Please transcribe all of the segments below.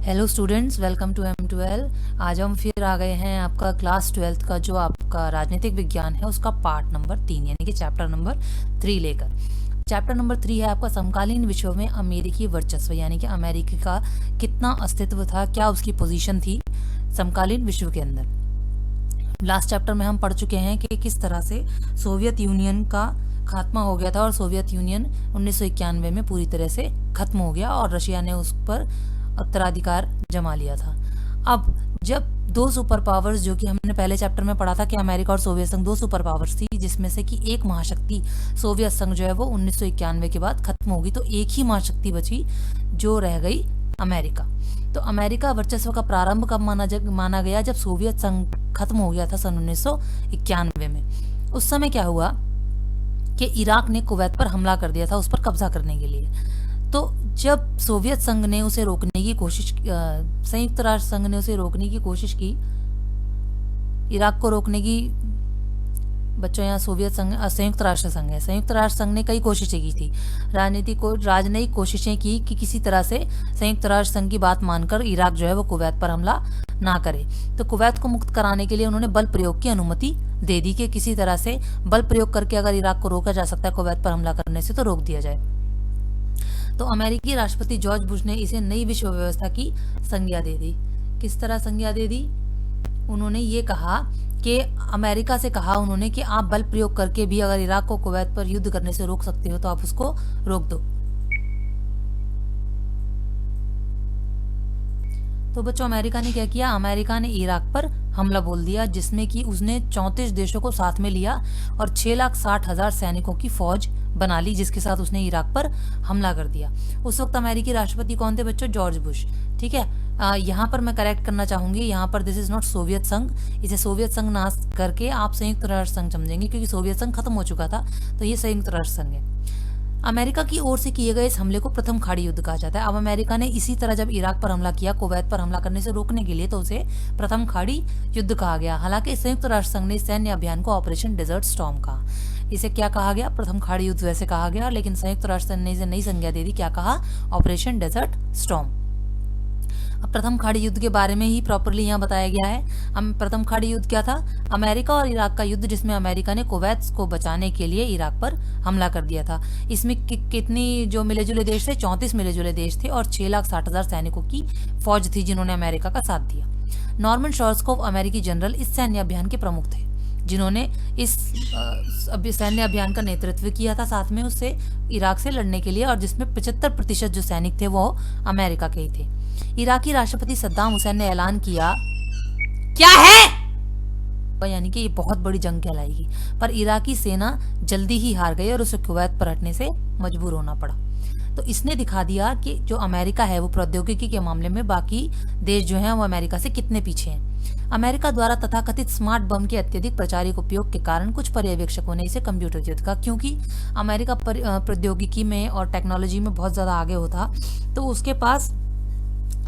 Hello students, welcome to M12। आज हम फिर आ गए हैं आपका क्लास 12th का जो आपका राजनीतिक विज्ञान है उसका पार्ट नंबर 3 यानी कि चैप्टर नंबर 3 लेकर। चैप्टर नंबर 3 है आपका समकालीन विश्व में अमेरिकी वर्चस्व, यानी कि अमेरिका का कितना अस्तित्व था, क्या उसकी पोजीशन थी समकालीन विश्व के अंदर। लास्ट चैप्टर में हम पढ़ चुके हैं कि किस तरह से सोवियत यूनियन का खात्मा हो गया था और सोवियत यूनियन 1991 में पूरी तरह से खत्म हो गया और रशिया ने उस पर उत्तराधिकार जमा लिया था। अब जब दो सुपर पावर्स, जो कि हमने पहले चैप्टर में पढ़ा था कि अमेरिका और सोवियत संघ दो सुपर पावर्स थी, जिसमें से कि एक महाशक्ति सोवियत संघ जो है वो 1991 के बाद खत्म होगी, तो एक ही महाशक्ति बची जो रह गई अमेरिका। तो अमेरिका वर्चस्व का प्रारंभ कब माना गया? जब सोवियत संघ खत्म हो गया था सन 1991 में। उस समय क्या हुआ कि इराक ने कुवैत पर हमला कर दिया था उस पर कब्जा करने के लिए। तो जब सोवियत संघ ने उसे रोकने की कोशिश, संयुक्त राष्ट्र संघ ने उसे रोकने की कोशिश की, इराक को रोकने की, बच्चों यहाँ सोवियत संघ संयुक्त राष्ट्र संघ है, संयुक्त राष्ट्र संघ ने कई कोशिशें की थी, राजनयिक कोशिशें की कि किसी तरह से संयुक्त राष्ट्र संघ की बात मानकर इराक जो है वो कुवैत पर हमला ना करे। तो कुवैत को मुक्त कराने के लिए उन्होंने बल प्रयोग की अनुमति दे दी कि किसी तरह से बल प्रयोग करके अगर इराक को रोका जा सकता है कुवैत पर हमला करने से तो रोक दिया जाए। तो अमेरिकी राष्ट्रपति जॉर्ज बुश ने इसे नई विश्व व्यवस्था की संज्ञा दे दी। किस तरह संज्ञा दे दी? उन्होंने ये कहा कि अमेरिका से कहा उन्होंने कि आप बल प्रयोग करके भी अगर इराक को कुवैत पर युद्ध करने से रोक सकते हो तो आप उसको रोक दो। तो बच्चों अमेरिका ने क्या किया? अमेरिका ने इराक पर हमला बोल दिया, जिसमें कि उसने 34 देशों को साथ में लिया और 6,60,000 सैनिकों की फौज बना ली, जिसके साथ उसने इराक पर हमला कर दिया। उस वक्त अमेरिकी राष्ट्रपति कौन थे बच्चों? George Bush. ठीक है, यहाँ पर मैं करेक्ट करना चाहूंगी, यहाँ पर दिस इज नॉट सोवियत संघ, इसे सोवियत संघ ना करके आप संयुक्त राष्ट्र संघ समझेंगे, क्योंकि सोवियत संघ खत्म हो चुका था, तो ये संयुक्त राष्ट्र संघ है। अमेरिका की ओर से किए गए इस हमले को प्रथम खाड़ी युद्ध कहा जाता है। अब अमेरिका ने इसी तरह जब इराक पर हमला किया कुवैत पर हमला करने से रोकने के लिए, तो उसे प्रथम खाड़ी युद्ध कहा गया। हालांकि संयुक्त राष्ट्र संघ ने इस सैन्य अभियान को ऑपरेशन डेजर्ट स्टॉर्म कहा। इसे क्या कहा गया? प्रथम खाड़ी युद्ध वैसे कहा गया, लेकिन संयुक्त राष्ट्र संघ ने इसे नई संज्ञा दे दी। क्या कहा? Operation desert storm. अब प्रथम खाड़ी युद्ध के बारे में ही प्रॉपरली यहाँ बताया गया है। प्रथम खाड़ी युद्ध क्या था? अमेरिका और इराक का युद्ध, जिसमें अमेरिका ने कुवैत को बचाने के लिए इराक पर हमला कर दिया था। इसमें कितनी जो मिले जुले देश थे? 34 मिले जुले देश थे और 6,60,000 सैनिकों की फौज थी जिन्होंने अमेरिका का साथ दिया। नॉर्मन शॉर्स्कोव अमेरिकी जनरल इस सैन्य अभियान के प्रमुख थे, जिन्होंने इस सैन्य अभियान का नेतृत्व किया था साथ में उससे इराक से लड़ने के लिए, और जिसमें 75% जो सैनिक थे वो अमेरिका के ही थे। इराकी राष्ट्रपति सद्दाम हुसैन ने ऐलान किया क्या है, यानी कि ये बहुत बड़ी जंग कहलाएगी, पर इराकी सेना जल्दी ही हार गई और उसे कुवैत पर हटने से मजबूर होना पड़ा। तो इसने दिखा दिया कि जो अमेरिका है वो प्रौद्योगिकी के मामले में बाकी देश जो हैं वो अमेरिका से कितने पीछे हैं। अमेरिका द्वारा तथाकथित स्मार्ट बम के अत्यधिक प्रचारिक उपयोग के कारण कुछ पर्यवेक्षकों ने इसे कंप्यूटर युद्ध कहा, क्योंकि अमेरिका प्रौद्योगिकी में और टेक्नोलॉजी में बहुत ज्यादा आगे होता, तो उसके पास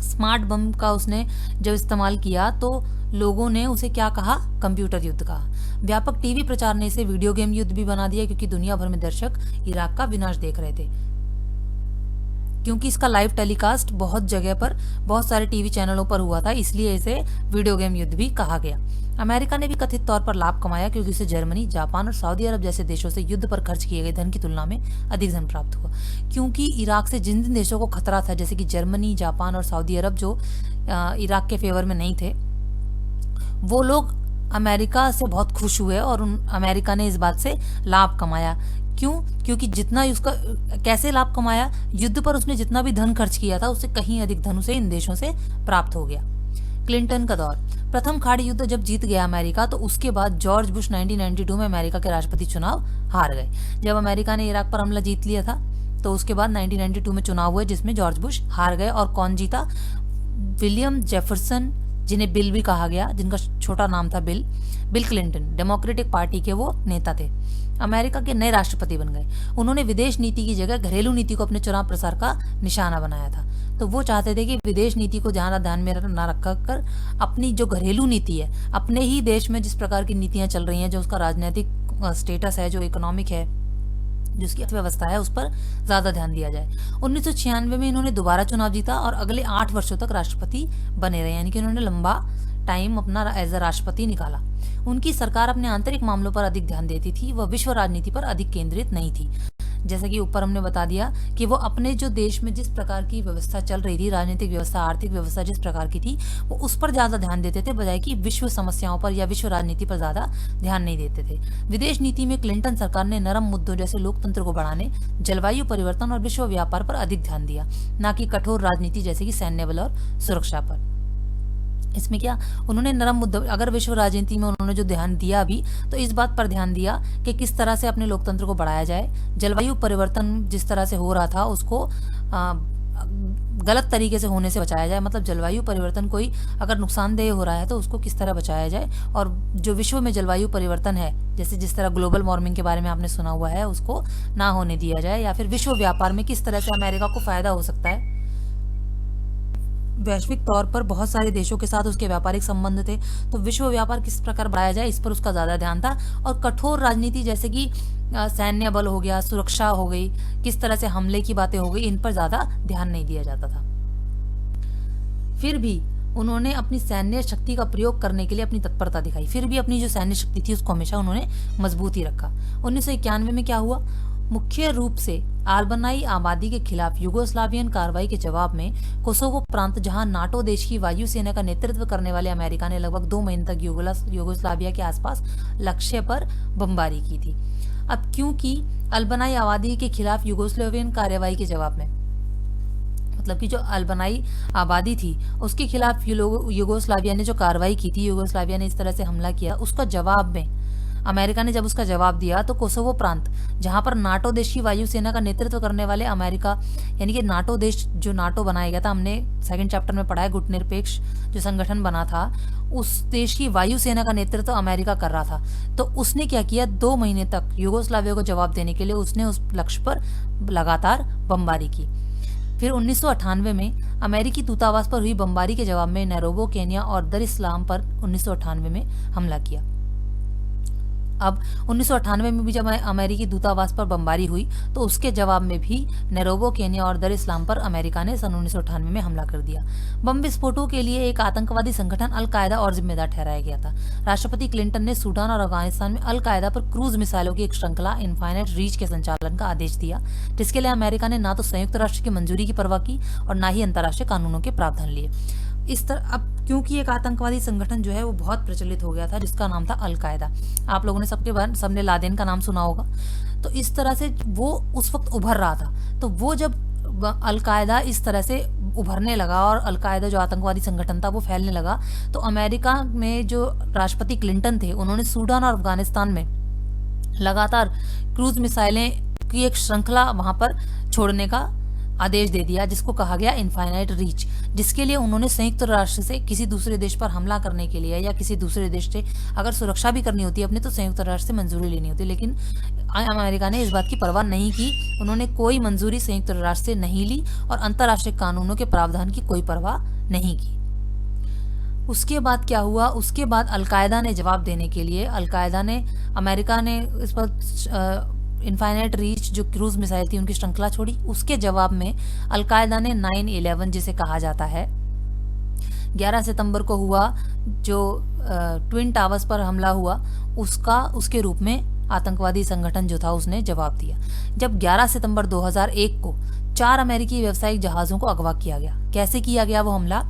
स्मार्ट बम का उसने जब इस्तेमाल किया तो लोगों ने उसे क्या कहा? कंप्यूटर युद्ध कहा। व्यापक टीवी प्रचार ने इसे वीडियो गेम युद्ध भी बना दिया, क्योंकि दुनिया भर में दर्शक इराक का विनाश देख रहे थे, क्योंकि इसका लाइव टेलीकास्ट बहुत जगह पर बहुत सारे टीवी चैनलों पर हुआ था, इसलिए इसे वीडियो गेम युद्ध भी कहा गया। अमेरिका ने भी कथित तौर पर लाभ कमाया, क्योंकि उसे जर्मनी, जापान और सऊदी अरब जैसे देशों से युद्ध पर खर्च किए गए धन की तुलना में अधिक धन प्राप्त हुआ। क्योंकि इराक से जिन जिन देशों को खतरा था, जैसे कि जर्मनी, जापान और सऊदी अरब, जो इराक के फेवर में नहीं थे, वो लोग अमेरिका से बहुत खुश हुए और अमेरिका ने इस बात से लाभ कमाया। क्यों? क्योंकि जितना उसका कैसे लाभ कमाया? युद्ध पर उसने जितना भी धन खर्च किया था उससे कहीं अधिक धन उसे इन देशों से प्राप्त हो गया। क्लिंटन का दौर। प्रथम खाड़ी युद्ध जब जीत गया अमेरिका, तो उसके बाद जॉर्ज बुश 1992 में अमेरिका के राष्ट्रपति चुनाव हार गए। जब अमेरिका ने इराक पर हमला जीत लिया था तो उसके बाद 1992 में चुनाव हुए, जिसमें जॉर्ज बुश हार गए। और कौन जीता? विलियम जेफरसन, जिन्हें बिल भी कहा गया, जिनका छोटा नाम था बिल क्लिंटन, डेमोक्रेटिक पार्टी के वो नेता थे, अमेरिका के नए राष्ट्रपति बन गए। उन्होंने विदेश नीति की जगह घरेलू नीति को अपने चुनाव प्रसार का निशाना बनाया था। तो वो चाहते थे कि विदेश नीति को ध्यान में न रखकर अपनी जो घरेलू नीति है, अपने ही देश में जिस प्रकार की नीतियां चल रही हैं, जो उसका राजनीतिक स्टेटस है, जो इकोनॉमिक है, जो उसकी अर्थव्यवस्था है उस पर ज़्यादा ध्यान दिया जाए। 1996 में इन्होंने दोबारा चुनाव जीता और अगले 8 वर्षों तक राष्ट्रपति बने रहे, यानी कि इन्होंने लंबा टाइम अपना एज अ राष्ट्रपति निकाला। उनकी सरकार अपने आंतरिक मामलों पर अधिक ध्यान देती थी, वह विश्व राजनीति पर अधिक केंद्रित नहीं थी। जैसा कि ऊपर हमने बता दिया कि वो अपने जो देश में जिस प्रकार की व्यवस्था चल रही थी, राजनीतिक व्यवस्था, आर्थिक व्यवस्था जिस प्रकार की थी, वो उस पर ज़्यादा ध्यान देते थे, बजाय कि विश्व समस्याओं पर या विश्व राजनीति पर ज़्यादा ध्यान नहीं देते थे। विदेश नीति में क्लिंटन सरकार ने नरम मुद्दों जैसे लोकतंत्र को बढ़ाने, जलवायु परिवर्तन और विश्व व्यापार पर अधिक ध्यान दिया, न कि कठोर राजनीति जैसे कि सैन्य बल और सुरक्षा पर। इसमें क्या उन्होंने नरम मुद्दों, अगर विश्व राजनीति में उन्होंने जो ध्यान दिया भी, तो इस बात पर ध्यान दिया कि किस तरह से अपने लोकतंत्र को बढ़ाया जाए, जलवायु परिवर्तन जिस तरह से हो रहा था उसको गलत तरीके से होने से बचाया जाए, मतलब जलवायु परिवर्तन कोई अगर नुकसानदेह हो रहा है तो उसको किस तरह बचाया जाए, और जो विश्व में जलवायु परिवर्तन है, जैसे जिस तरह ग्लोबल वार्मिंग के बारे में आपने सुना हुआ है, उसको ना होने दिया जाए, या फिर विश्व व्यापार में किस तरह से अमेरिका को फायदा हो सकता है। वैश्विक तौर पर बहुत सारे देशों के साथ उसके व्यापारिक संबंध थे, तो विश्व व्यापार किस प्रकार बढ़ाया जाए इस पर उसका ज़्यादा ध्यान था। और कठोर राजनीति जैसे कि सैन्य बल हो गया, सुरक्षा हो गई, किस तरह से हमले की बातें हो गई, इन पर ज़्यादा ध्यान नहीं दिया जाता था। फिर भी उन्होंने अपनी सैन्य शक्ति का प्रयोग करने के लिए अपनी तत्परता दिखाई, फिर भी अपनी जो सैन्य शक्ति थी उसको हमेशा उन्होंने मजबूत ही रखा। 1991 में क्या हुआ, मुख्य रूप से अल्बानी आबादी के खिलाफ युगोस्लावियन कार्रवाई के जवाब में कोसोवो प्रांत, जहां नाटो देश की वायुसेना का नेतृत्व करने वाले अमेरिका ने लगभग 2 महीने तक युगोस्लाविया के आसपास लक्ष्य पर बमबारी की थी। अब क्योंकि अल्बानी आबादी के खिलाफ युगोस्लावियन कार्रवाई के जवाब में, मतलब कि जो अल्बानी आबादी थी उसके खिलाफ युगोस्लाविया ने जो कार्रवाई की थी, युगोस्लाविया ने इस तरह से हमला किया, उसका जवाब में अमेरिका ने जब उसका जवाब दिया तो कोसोवो प्रांत, जहां पर नाटो देश की वायुसेना का नेतृत्व करने वाले अमेरिका, यानी कि नाटो देश, जो नाटो बनाया गया था, हमने सेकंड चैप्टर में पढ़ा है, गुटनिरपेक्ष जो संगठन बना था, उस देश की वायुसेना का नेतृत्व अमेरिका कर रहा था। तो उसने क्या किया, 2 महीने तक युगोस्लाविया को जवाब देने के लिए उसने उस लक्ष्य पर लगातार बमबारी की। फिर 1998 में अमेरिकी दूतावास पर हुई बमबारी के जवाब में नैरोबी, केन्या और दर इस सलाम पर 1998 में हमला किया। अब 1998 में भी जब अमेरिकी दूतावास पर बमबारी हुई तो उसके जवाब में भी नैरोबी, केन्या और दर इस सलाम पर अमेरिका ने सन 1998 में हमला कर दिया। बम विस्फोटों के लिए एक आतंकवादी संगठन अल कायदा और जिम्मेदार ठहराया गया था। राष्ट्रपति क्लिंटन ने सूडान और अफगानिस्तान में अल कायदा पर क्रूज मिसाइलों की एक श्रृंखला इनफाइनाइट रीच के संचालन का आदेश दिया, जिसके लिए अमेरिका ने ना तो संयुक्त राष्ट्र की मंजूरी की परवाह की और ना ही अंतर्राष्ट्रीय कानूनों के प्रावधान लिए। इस तरह अब क्योंकि एक आतंकवादी संगठन जो है वो बहुत प्रचलित हो गया था, जिसका नाम था अल कायदा। आप लोगों ने सबने लादेन का नाम सुना होगा। तो इस तरह से वो उस वक्त उभर रहा था। तो वो जब अल कायदा इस तरह से उभरने लगा और अल कायदा जो आतंकवादी संगठन था वो फैलने लगा, तो अमेरिका में जो राष्ट्रपति क्लिंटन थे उन्होंने सूडान और अफगानिस्तान में लगातार क्रूज मिसाइलें की एक श्रृंखला वहां पर छोड़ने का आदेश दे दिया, जिसको कहा गया इनफाइनाइट रीच, जिसके लिए उन्होंने संयुक्त राष्ट्र से किसी दूसरे देश पर हमला करने के लिए या किसी दूसरे देश से अगर सुरक्षा भी करनी होती है अपने, तो संयुक्त राष्ट्र से मंजूरी लेनी होती। लेकिन अमेरिका ने इस बात की परवाह नहीं की, उन्होंने कोई मंजूरी संयुक्त राष्ट्र से नहीं ली और अंतर्राष्ट्रीय कानूनों के प्रावधान की कोई परवाह नहीं की। उसके बाद क्या हुआ, उसके बाद अल कायदा ने जवाब देने के लिए, अमेरिका ने इस पर इनफाइनाइट रीच जो क्रूज मिसाइल थी उनकी श्रृंखला छोड़ी। उसके जवाब में अल कायदा ने 9/11 जिसे कहा जाता है, 11 सितंबर को हुआ जो ट्विन टावर्स पर हमला हुआ, उसके रूप में आतंकवादी संगठन जो था उसने जवाब दिया। जब 11 सितंबर 2001 को 4 अमेरिकी व्यावसायिक जहाज़ों को अगवा किया गया। कैसे किया गया वो हमला,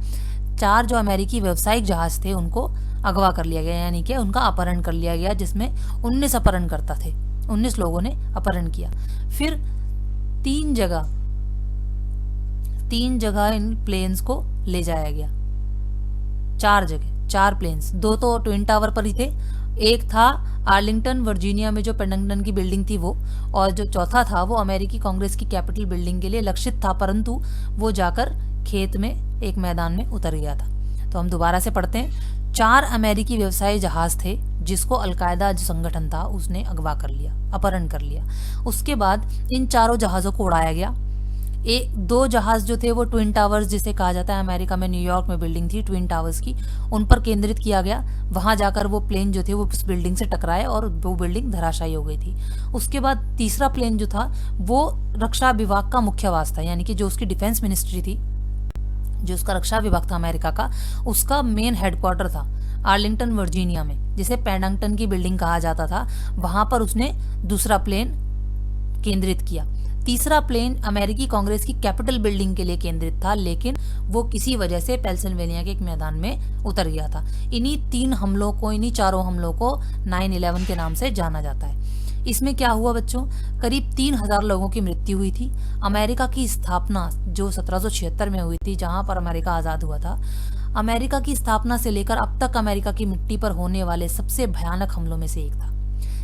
4 जो अमेरिकी व्यावसायिक जहाज थे उनको अगवा कर लिया गया, यानी कि उनका अपहरण कर लिया गया, जिसमें 19 अपहरणकर्ता थे, 19 लोगों ने अपहरण किया। फिर 3 जगह इन प्लेन्स को ले जाया गया, 4 जगह, 4 प्लेन्स, 2 तो ट्विन टावर पर ही थे, एक था आर्लिंगटन वर्जीनिया में जो पेंडंगटन की बिल्डिंग थी वो, और जो चौथा था वो अमेरिकी कांग्रेस की कैपिटल बिल्डिंग के लिए लक्षित था, परंतु वो जाकर खेत में एक मैदान में उतर गया था। तो हम दोबारा से पढ़ते हैं, 4 अमेरिकी व्यवसायी जहाज थे जिसको अल कायदा जो संगठन था उसने अगवा कर लिया, अपहरण कर लिया। उसके बाद इन चारों जहाज़ों को उड़ाया गया। दो जहाज जो थे वो ट्विन टावर्स जिसे कहा जाता है, अमेरिका में न्यूयॉर्क में बिल्डिंग थी ट्विन टावर्स की, उन पर केंद्रित किया गया। वहां जाकर वो प्लेन जो थे वो उस बिल्डिंग से टकराए और वो बिल्डिंग धराशायी हो गई थी। उसके बाद तीसरा प्लेन जो था वो रक्षा विभाग का मुख्यवास था, यानी कि जो उसकी डिफेंस मिनिस्ट्री थी, जो उसका रक्षा विभाग था अमेरिका का, उसका मेन हेडक्वार्टर था आर्लिंगटन वर्जीनिया में, जिसे पेंडंगटन की बिल्डिंग कहा जाता था। वहां पर उसने दूसरा प्लेन केंद्रित किया। तीसरा प्लेन अमेरिकी कांग्रेस की कैपिटल बिल्डिंग के लिए केंद्रित था, लेकिन वो किसी वजह से पेंसिल्वेनिया के एक मैदान में उतर गया था। इन्हीं चारों हमलों को 9/11 के नाम से जाना जाता है। इसमें क्या हुआ बच्चों, करीब 3000 लोगों की मृत्यु हुई थी। अमेरिका की स्थापना जो 1776 में हुई थी, जहां पर अमेरिका आजाद हुआ था, अमेरिका की स्थापना से लेकर अब तक अमेरिका की मिट्टी पर होने वाले सबसे भयानक हमलों में से एक था।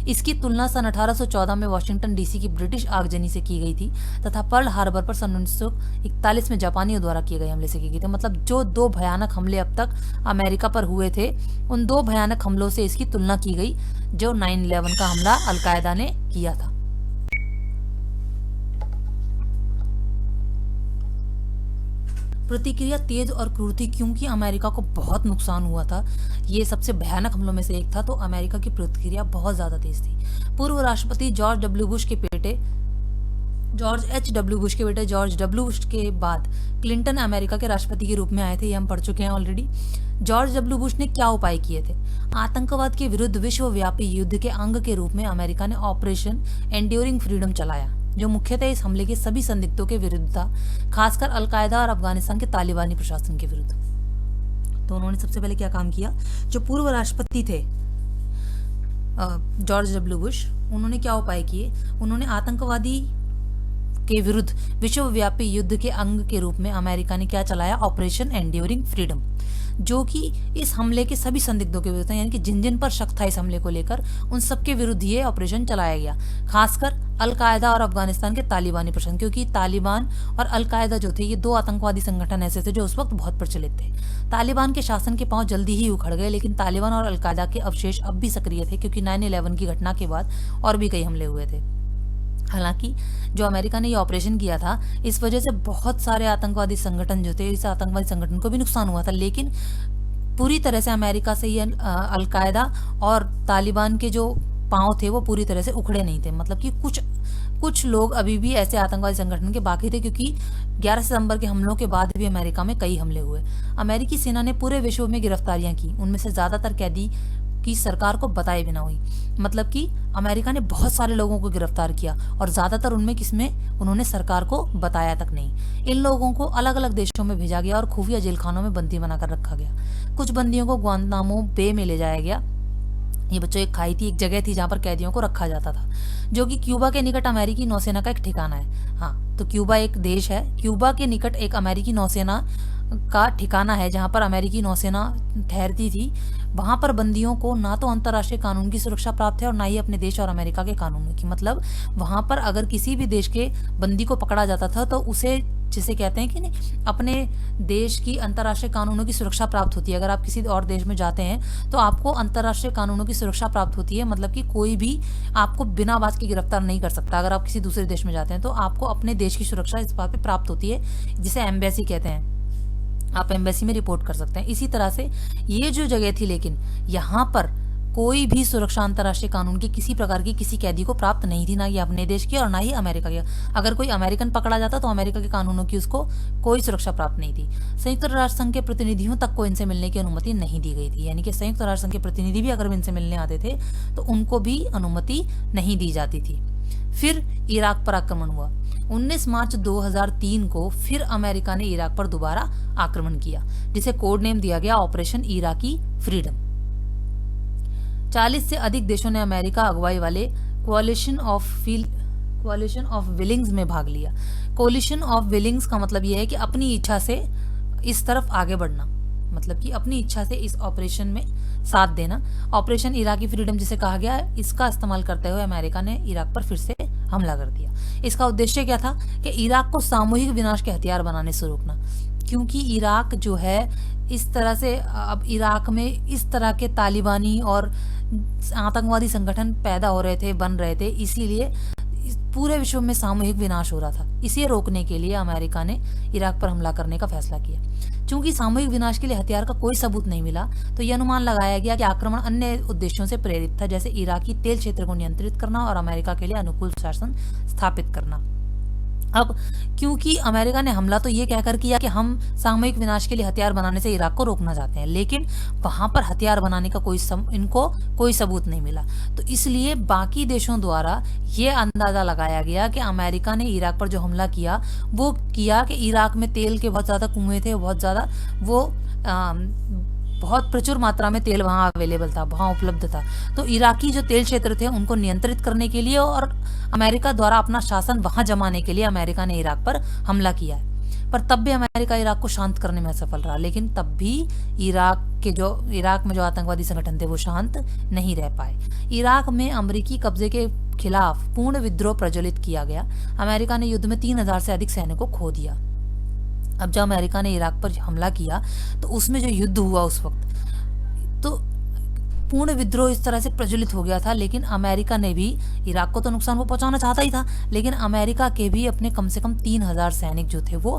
इसकी तुलना सन 1814 में वाशिंगटन डीसी की ब्रिटिश आगजनी से की गई थी तथा पर्ल हार्बर पर सन 1941 में जापानियों द्वारा किए गए हमले से की गई थी। मतलब जो दो भयानक हमले अब तक अमेरिका पर हुए थे, उन दो भयानक हमलों से इसकी तुलना की गई जो 9/11 का हमला अलकायदा ने किया था। प्रतिक्रिया तेज और क्रूर थी, क्योंकि अमेरिका को बहुत नुकसान हुआ था। ये सबसे भयानक हमलों में से एक था, तो अमेरिका की प्रतिक्रिया बहुत ज्यादा तेज थी। पूर्व राष्ट्रपति जॉर्ज H.W. बुश के बाद क्लिंटन अमेरिका के राष्ट्रपति के रूप में आए थे, ये हम पढ़ चुके हैं ऑलरेडी। George W. बुश ने क्या उपाय किए थे? आतंकवाद के विरुद्ध विश्वव्यापी युद्ध के अंग के रूप में अमेरिका ने ऑपरेशन एंड्योरिंग फ्रीडम चलाया, जो मुख्यतः इस हमले के सभी संदिग्धों के विरुद्ध था, खासकर अलकायदा और अफगानिस्तान के तालिबानी प्रशासन के विरुद्ध। तो उन्होंने सबसे पहले क्या काम किया? जो पूर्व राष्ट्रपति थे जॉर्ज W. बुश, उन्होंने क्या उपाय किए? उन्होंने आतंकवादी के विरुद्ध विश्वव्यापी युद्ध के अंग के रूप में अमेरिका ने क्या चलाया? ऑपरेशन एंड्योरिंग फ्रीडम, जो कि इस हमले के सभी संदिग्धों के विरुद्ध, यानी कि जिन जिन पर शक था इस हमले को लेकर, उन सबके विरुद्ध ये ऑपरेशन चलाया गया, खासकर अलकायदा और अफगानिस्तान के तालिबानी प्रशासन, क्योंकि तालिबान और अलकायदा जो थे ये दो आतंकवादी संगठन ऐसे थे जो उस वक्त बहुत प्रचलित थे। तालिबान के शासन के पांव जल्दी ही उखड़ गए, लेकिन तालिबान और अलकायदा के अवशेष अब भी सक्रिय थे, क्योंकि 9/11 की घटना के बाद और भी कई हमले हुए थे। हालांकि जो अमेरिका ने ये ऑपरेशन किया था, इस वजह से बहुत सारे आतंकवादी संगठन जो थे, इस आतंकवादी संगठन को भी नुकसान हुआ था, लेकिन पूरी तरह से अमेरिका से ये अलकायदा और तालिबान के जो पांव थे वो पूरी तरह से उखड़े नहीं थे। मतलब कि कुछ लोग अभी भी ऐसे आतंकवादी संगठन के बाकी थे, क्योंकि 11 सितंबर के हमलों के बाद भी अमेरिका में कई हमले हुए। अमेरिकी सेना ने पूरे विश्व में गिरफ्तारियां की, उनमें से ज्यादातर कैदी की सरकार को बताए बिना हुई। मतलब कि अमेरिका ने बहुत सारे लोगों को गिरफ्तार किया और ज्यादातर उनमें किसमें उन्होंने सरकार को बताया तक नहीं। इन लोगों को अलग अलग देशों में भेजा गया और खुफिया जेलखानों में बंदी बनाकर रखा गया। कुछ बंदियों को ग्वांतानामो बे में ले जाया गया। ये बच्चों एक खाई थी, एक जगह थी जहां पर कैदियों को रखा जाता था, जो कि क्यूबा के निकट अमेरिकी नौसेना का एक ठिकाना है। हाँ, तो क्यूबा एक देश है, क्यूबा के निकट एक अमेरिकी नौसेना का ठिकाना है जहां पर अमेरिकी नौसेना ठहरती थी। वहां पर बंदियों को ना तो अंतर्राष्ट्रीय कानून की सुरक्षा प्राप्त है और ना ही अपने देश और अमेरिका के कानून की। मतलब वहां पर अगर किसी भी देश के बंदी को पकड़ा जाता था तो उसे, जिसे कहते हैं कि नहीं, अपने देश की अंतर्राष्ट्रीय कानूनों की सुरक्षा प्राप्त होती है। अगर आप किसी और देश में जाते हैं तो आपको अंतर्राष्ट्रीय कानूनों की सुरक्षा प्राप्त होती है। मतलब कि कोई भी आपको बिना बात के गिरफ्तार नहीं कर सकता। अगर आप किसी दूसरे देश में जाते हैं तो आपको अपने देश की सुरक्षा इस बात पे प्राप्त होती है, जिसे एम्बेसी कहते हैं। आप एम्बेसी में रिपोर्ट कर सकते हैं। इसी तरह से ये जो जगह थी, लेकिन यहाँ पर कोई भी सुरक्षा अंतर्राष्ट्रीय कानून की किसी प्रकार की किसी कैदी को प्राप्त नहीं थी, ना ही अपने देश की और ना ही अमेरिका की। अगर कोई अमेरिकन पकड़ा जाता तो अमेरिका के कानूनों की उसको कोई सुरक्षा प्राप्त नहीं थी। संयुक्त राष्ट्र संघ के प्रतिनिधियों तक को इनसे मिलने की अनुमति नहीं दी गई थी। यानी कि संयुक्त राष्ट्र संघ के प्रतिनिधि भी अगर इनसे मिलने आते थे तो उनको भी अनुमति नहीं दी जाती थी। फिर इराक पर आक्रमण हुआ। 19 मार्च 2003 को फिर अमेरिका ने इराक पर दोबारा आक्रमण किया, जिसे कोड नेम दिया गया ऑपरेशन इराकी फ्रीडम। 40 से अधिक देशों ने अमेरिका अगुवाई वाले कोalition ऑफ विलिंग्स में भाग लिया। कोalition ऑफ विलिंग्स का मतलब यह है कि अपनी इच्छा से इस तरफ आगे बढ़ना, मतलब कि अपनी इच्छा से इस ऑपरेशन में साथ देना। ऑपरेशन इराकी फ्रीडम जिसे कहा गया है, इसका इस्तेमाल करते हुए अमेरिका ने इराक पर फिर से हमला कर दिया। इसका उद्देश्य क्या था कि इराक को सामूहिक विनाश के हथियार बनाने से रोकना, क्योंकि इराक जो है इस तरह से, अब इराक में इस तरह के तालिबानी और आतंकवादी संगठन पैदा हो रहे थे, बन रहे थे, इसीलिए पूरे विश्व में सामूहिक विनाश हो रहा था। इसे रोकने के लिए अमेरिका ने इराक पर हमला करने का फैसला किया। चूंकि सामूहिक विनाश के लिए हथियार का कोई सबूत नहीं मिला, तो यह अनुमान लगाया गया कि आक्रमण अन्य उद्देश्यों से प्रेरित था, जैसे इराकी तेल क्षेत्र को नियंत्रित करना और अमेरिका के लिए अनुकूल शासन स्थापित करना। अब क्योंकि अमेरिका ने हमला तो ये कहकर किया कि हम सामूहिक विनाश के लिए हथियार बनाने से इराक को रोकना चाहते हैं, लेकिन वहां पर हथियार बनाने का इनको कोई सबूत नहीं मिला। तो इसलिए बाकी देशों द्वारा ये अंदाजा लगाया गया कि अमेरिका ने इराक पर जो हमला किया वो किया कि इराक में तेल के बहुत ज्यादा कुएं थे, बहुत ज्यादा वो बहुत प्रचुर मात्रा में तेल वहां अवेलेबल था, वहां उपलब्ध था। तो इराकी जो तेल क्षेत्र थे उनको नियंत्रित करने के लिए और अमेरिका द्वारा अपना शासन वहां जमाने के लिए अमेरिका ने इराक पर हमला किया है। पर तब भी अमेरिका इराक को शांत करने में असफल रहा, लेकिन तब भी इराक में जो आतंकवादी संगठन थे वो शांत नहीं रह पाए। इराक में अमेरिकी कब्जे के खिलाफ पूर्ण विद्रोह प्रज्वलित किया गया। अमेरिका ने युद्ध में 3000 से अधिक सैनिकों को खो दिया। अब जब अमेरिका ने इराक पर हमला किया तो उसमें जो युद्ध हुआ उस वक्त तो पूर्ण विद्रोह इस तरह से प्रज्वलित हो गया था, लेकिन अमेरिका ने भी इराक को तो नुकसान वो पहुंचाना चाहता ही था, लेकिन अमेरिका के भी अपने कम से कम 3000 सैनिक जो थे वो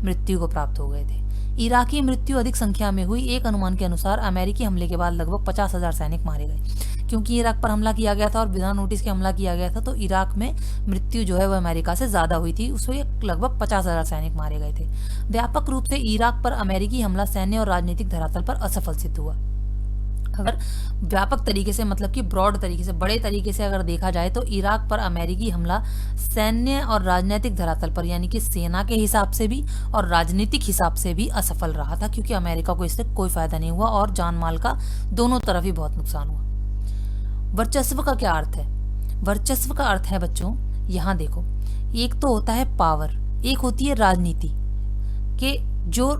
मृत्यु को प्राप्त हो गए थे। इराकी मृत्यु अधिक संख्या में हुई। एक अनुमान के अनुसार अमेरिकी हमले के बाद लगभग 50,000 सैनिक मारे गए। क्योंकि इराक पर हमला किया गया था और बिना नोटिस के हमला किया गया था, तो इराक में मृत्यु जो है वो अमेरिका से ज्यादा हुई थी। उसमें लगभग 50,000 सैनिक मारे गए थे। व्यापक रूप से इराक पर अमेरिकी हमला सैन्य और राजनीतिक धरातल पर असफल सिद्ध हुआ। अगर व्यापक तरीके से मतलब कि ब्रॉड तरीके से, बड़े तरीके से अगर देखा जाए तो इराक पर अमेरिकी हमला सैन्य और राजनीतिक धरातल पर यानी कि सेना के हिसाब से भी और राजनीतिक हिसाब से भी असफल रहा था, क्योंकि अमेरिका को इससे कोई फायदा नहीं हुआ और जान माल का दोनों तरफ ही बहुत नुकसान हुआ। वर्चस्व का क्या अर्थ है? वर्चस्व का अर्थ है बच्चों, यहाँ देखो, एक तो होता है पावर, एक होती है राजनीति। कि जो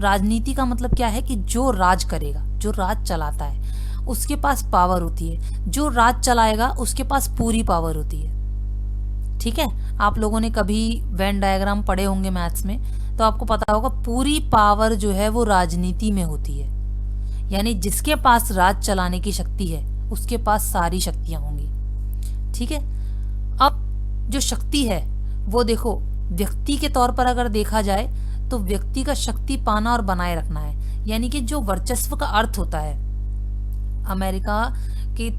राजनीति का मतलब क्या है कि जो राज करेगा, जो राज चलाता है उसके पास पावर होती है। जो राज चलाएगा उसके पास पूरी पावर होती है। ठीक है, आप लोगों ने कभी वेन डायग्राम पढ़े होंगे मैथ्स में, तो आपको पता होगा पूरी पावर जो है वो राजनीति में होती है। यानी जिसके पास राज चलाने की शक्ति है उसके पास सारी शक्तियां होंगी। ठीक है, अब जो शक्ति है वो देखो, व्यक्ति के तौर पर अगर देखा जाए तो व्यक्ति का शक्ति पाना और बनाए रखना है। यानी कि जो वर्चस्व का अर्थ होता है, अमेरिका के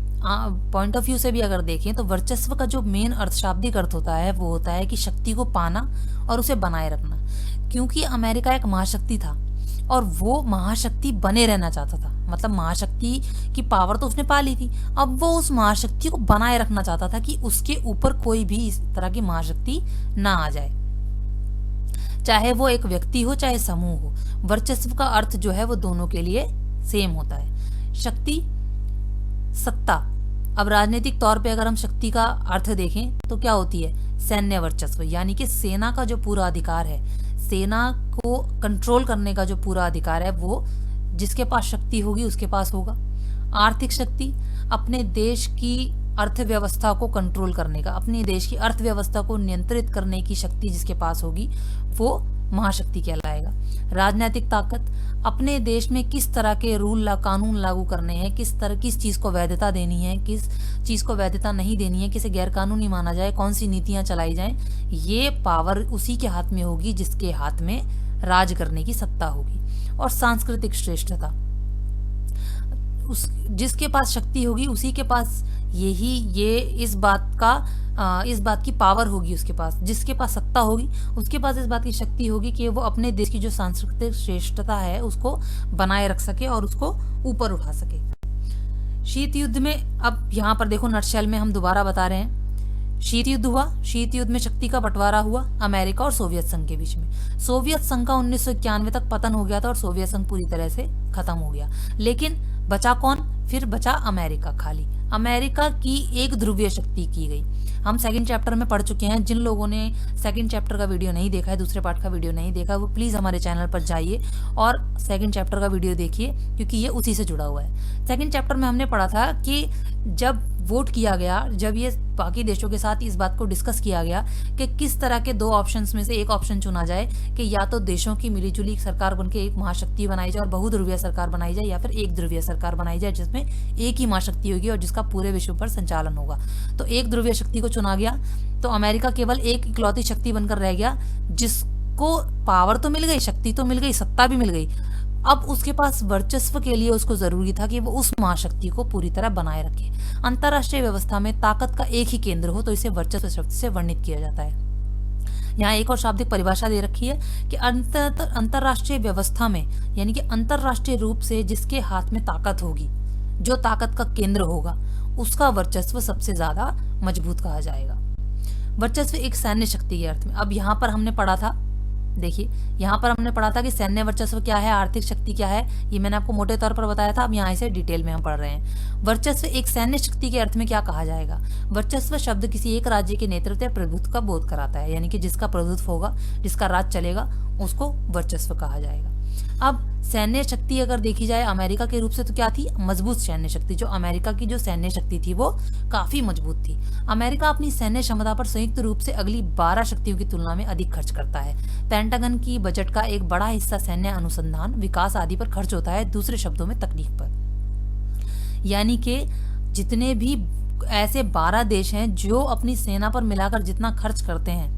पॉइंट ऑफ व्यू से भी अगर देखें तो वर्चस्व का जो मेन अर्थ, शाब्दिक अर्थ होता है वो होता है कि शक्ति को पाना और उसे बनाए रखना। क्योंकि अमेरिका एक महाशक्ति था और वो महाशक्ति बने रहना चाहता था, मतलब महाशक्ति की पावर तो उसने पा ली थी, अब वो उस महाशक्ति को बनाए रखना चाहता था कि उसके ऊपर कोई भी इस तरह की महाशक्ति ना आ जाए, चाहे वो एक व्यक्ति हो चाहे समूह हो। वर्चस्व का अर्थ जो है वो दोनों के लिए सेम होता है। शक्ति, सत्ता। अब राजनीतिक तौर पे अगर हम शक्ति का अर्थ देखें तो क्या होती है? सैन्य वर्चस्व, यानी कि सेना का जो पूरा अधिकार है, सेना को कंट्रोल करने का जो पूरा अधिकार है वो जिसके पास शक्ति होगी उसके पास होगा। आर्थिक शक्ति, अपने देश की अर्थव्यवस्था को कंट्रोल करने का, अपने देश की अर्थव्यवस्था को नियंत्रित करने की शक्ति जिसके पास होगी वो महाशक्ति कहलाएगा। राजनीतिक ताकत, अपने देश में किस तरह के कानून लागू करने हैं, किस चीज को वैधता देनी है, किस चीज को वैधता नहीं देनी है, किसे गैर कानूनी माना जाए, कौन सी नीतियां चलाई जाएं, ये पावर उसी के हाथ में होगी जिसके हाथ में राज करने की सत्ता होगी। और सांस्कृतिक श्रेष्ठता, जिसके पास शक्ति होगी उसी के पास इस बात की पावर होगी उसके पास, जिसके पास सत्ता होगी उसके पास इस बात की शक्ति होगी कि वो अपने देश की जो सांस्कृतिक श्रेष्ठता है उसको बनाए रख सके और उसको ऊपर उठा सके। शीत युद्ध में, अब यहाँ पर देखो नटशेल में हम दोबारा बता रहे हैं, शीत युद्ध हुआ। शीत युद्ध में शक्ति का बंटवारा हुआ अमेरिका और सोवियत संघ के बीच में। सोवियत संघ का 1991 तक पतन हो गया था और सोवियत संघ पूरी तरह से खत्म हो गया, लेकिन बचा कौन? फिर बचा अमेरिका। खाली अमेरिका की एक ध्रुवीय शक्ति की गई। हम सेकंड चैप्टर में पढ़ चुके हैं। जिन लोगों ने सेकंड चैप्टर का वीडियो नहीं देखा है, दूसरे पार्ट का वीडियो नहीं देखा, वो प्लीज हमारे चैनल पर जाइए और सेकंड चैप्टर का वीडियो देखिए, क्योंकि ये उसी से जुड़ा हुआ है। सेकंड चैप्टर में हमने पढ़ा था कि जब वोट किया गया, जब ये बाकी देशों के साथ इस बात को डिस्कस किया गया कि किस तरह के दो ऑप्शंस में से एक ऑप्शन चुना जाए कि या तो देशों की मिलीजुली सरकार बनके एक महाशक्ति बनाई जाए और बहुध्रुवीय सरकार बनाई जाए, या फिर एक ध्रुवीय सरकार बनाई जाए जिसमें एक ही महाशक्ति होगी और जिसका पूरे विश्व पर संचालन होगा। तो एक ध्रुवीय शक्ति को चुना गया, तो अमेरिका केवल एक इकलौती शक्ति बनकर रह गया जिसको पावर तो मिल गई, शक्ति तो मिल गई, सत्ता भी मिल गई। अब उसके पास वर्चस्व के लिए उसको जरूरी था कि वो उस महाशक्ति को पूरी तरह बनाए रखे। अंतरराष्ट्रीय व्यवस्था में ताकत का एक ही केंद्र हो तो इसे वर्चस्व शब्द से वर्णित किया जाता है। यहाँ एक और शाब्दिक परिभाषा दे रखी है कि अंतरराष्ट्रीय व्यवस्था में, यानी कि अंतरराष्ट्रीय रूप से जिसके हाथ में ताकत होगी, जो ताकत का केंद्र होगा, उसका वर्चस्व सबसे ज्यादा मजबूत कहा जाएगा। वर्चस्व एक सैन्य शक्ति के अर्थ में। अब यहाँ पर हमने पढ़ा था, देखिए यहाँ पर हमने पढ़ा था कि सैन्य वर्चस्व क्या है, आर्थिक शक्ति क्या है, ये मैंने आपको मोटे तौर पर बताया था। अब यहाँ इसे डिटेल में हम पढ़ रहे हैं। वर्चस्व एक सैन्य शक्ति के अर्थ में क्या कहा जाएगा? वर्चस्व शब्द किसी एक राज्य के नेतृत्व या प्रभुत्व का बोध कराता है, यानी कि जिसका प्रभुत्व होगा, जिसका राज चलेगा, उसको वर्चस्व कहा जाएगा। अब सैन्य शक्ति अगर देखी जाए अमेरिका के रूप से तो क्या थी? मजबूत सैन्य शक्ति। जो अमेरिका की जो सैन्य शक्ति थी वो काफी मजबूत थी। अमेरिका अपनी सैन्य क्षमता पर संयुक्त रूप से अगली 12 शक्तियों की तुलना में अधिक खर्च करता है। पेंटागन की बजट का एक बड़ा हिस्सा सैन्य अनुसंधान, विकास आदि पर खर्च होता है, दूसरे शब्दों में तकनीक पर। यानी कि जितने भी ऐसे 12 देश हैं जो अपनी सेना पर मिलाकर जितना खर्च करते हैं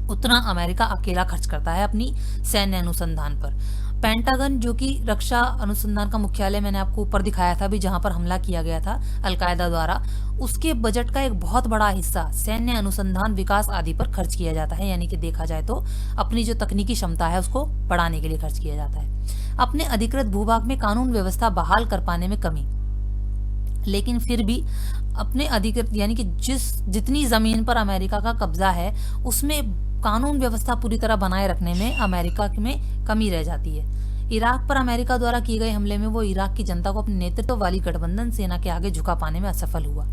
उतना अमेरिका अकेला खर्च करता है अपनी सैन्य अनुसंधान पर। पेंटागन जो कि रक्षा अनुसंधान का मुख्यालय मैंने आपको ऊपर दिखाया था भी, जहां पर हमला किया गया था अलकायदा द्वारा, उसके बजट का एक बहुत बड़ा हिस्सा सैन्य अनुसंधान, विकास आदि पर खर्च किया जाता है। यानी कि देखा जाए तो अपनी जो तकनीकी क्षमता है उसको बढ़ाने के लिए खर्च किया जाता है। अपने अधिकृत भूभाग में कानून व्यवस्था बहाल कर पाने में कमी, लेकिन फिर भी अपने अधिकृत यानी कि जितनी जमीन पर अमेरिका का कब्जा है उसमें कानून व्यवस्था पूरी तरह बनाए रखने में अमेरिका में कमी रह जाती है। इराक पर अमेरिका द्वारा किए गए हमले में वो इराक की जनता को अपने नेतृत्व वाली गठबंधन सेना के आगे झुका पाने में असफल हुआ।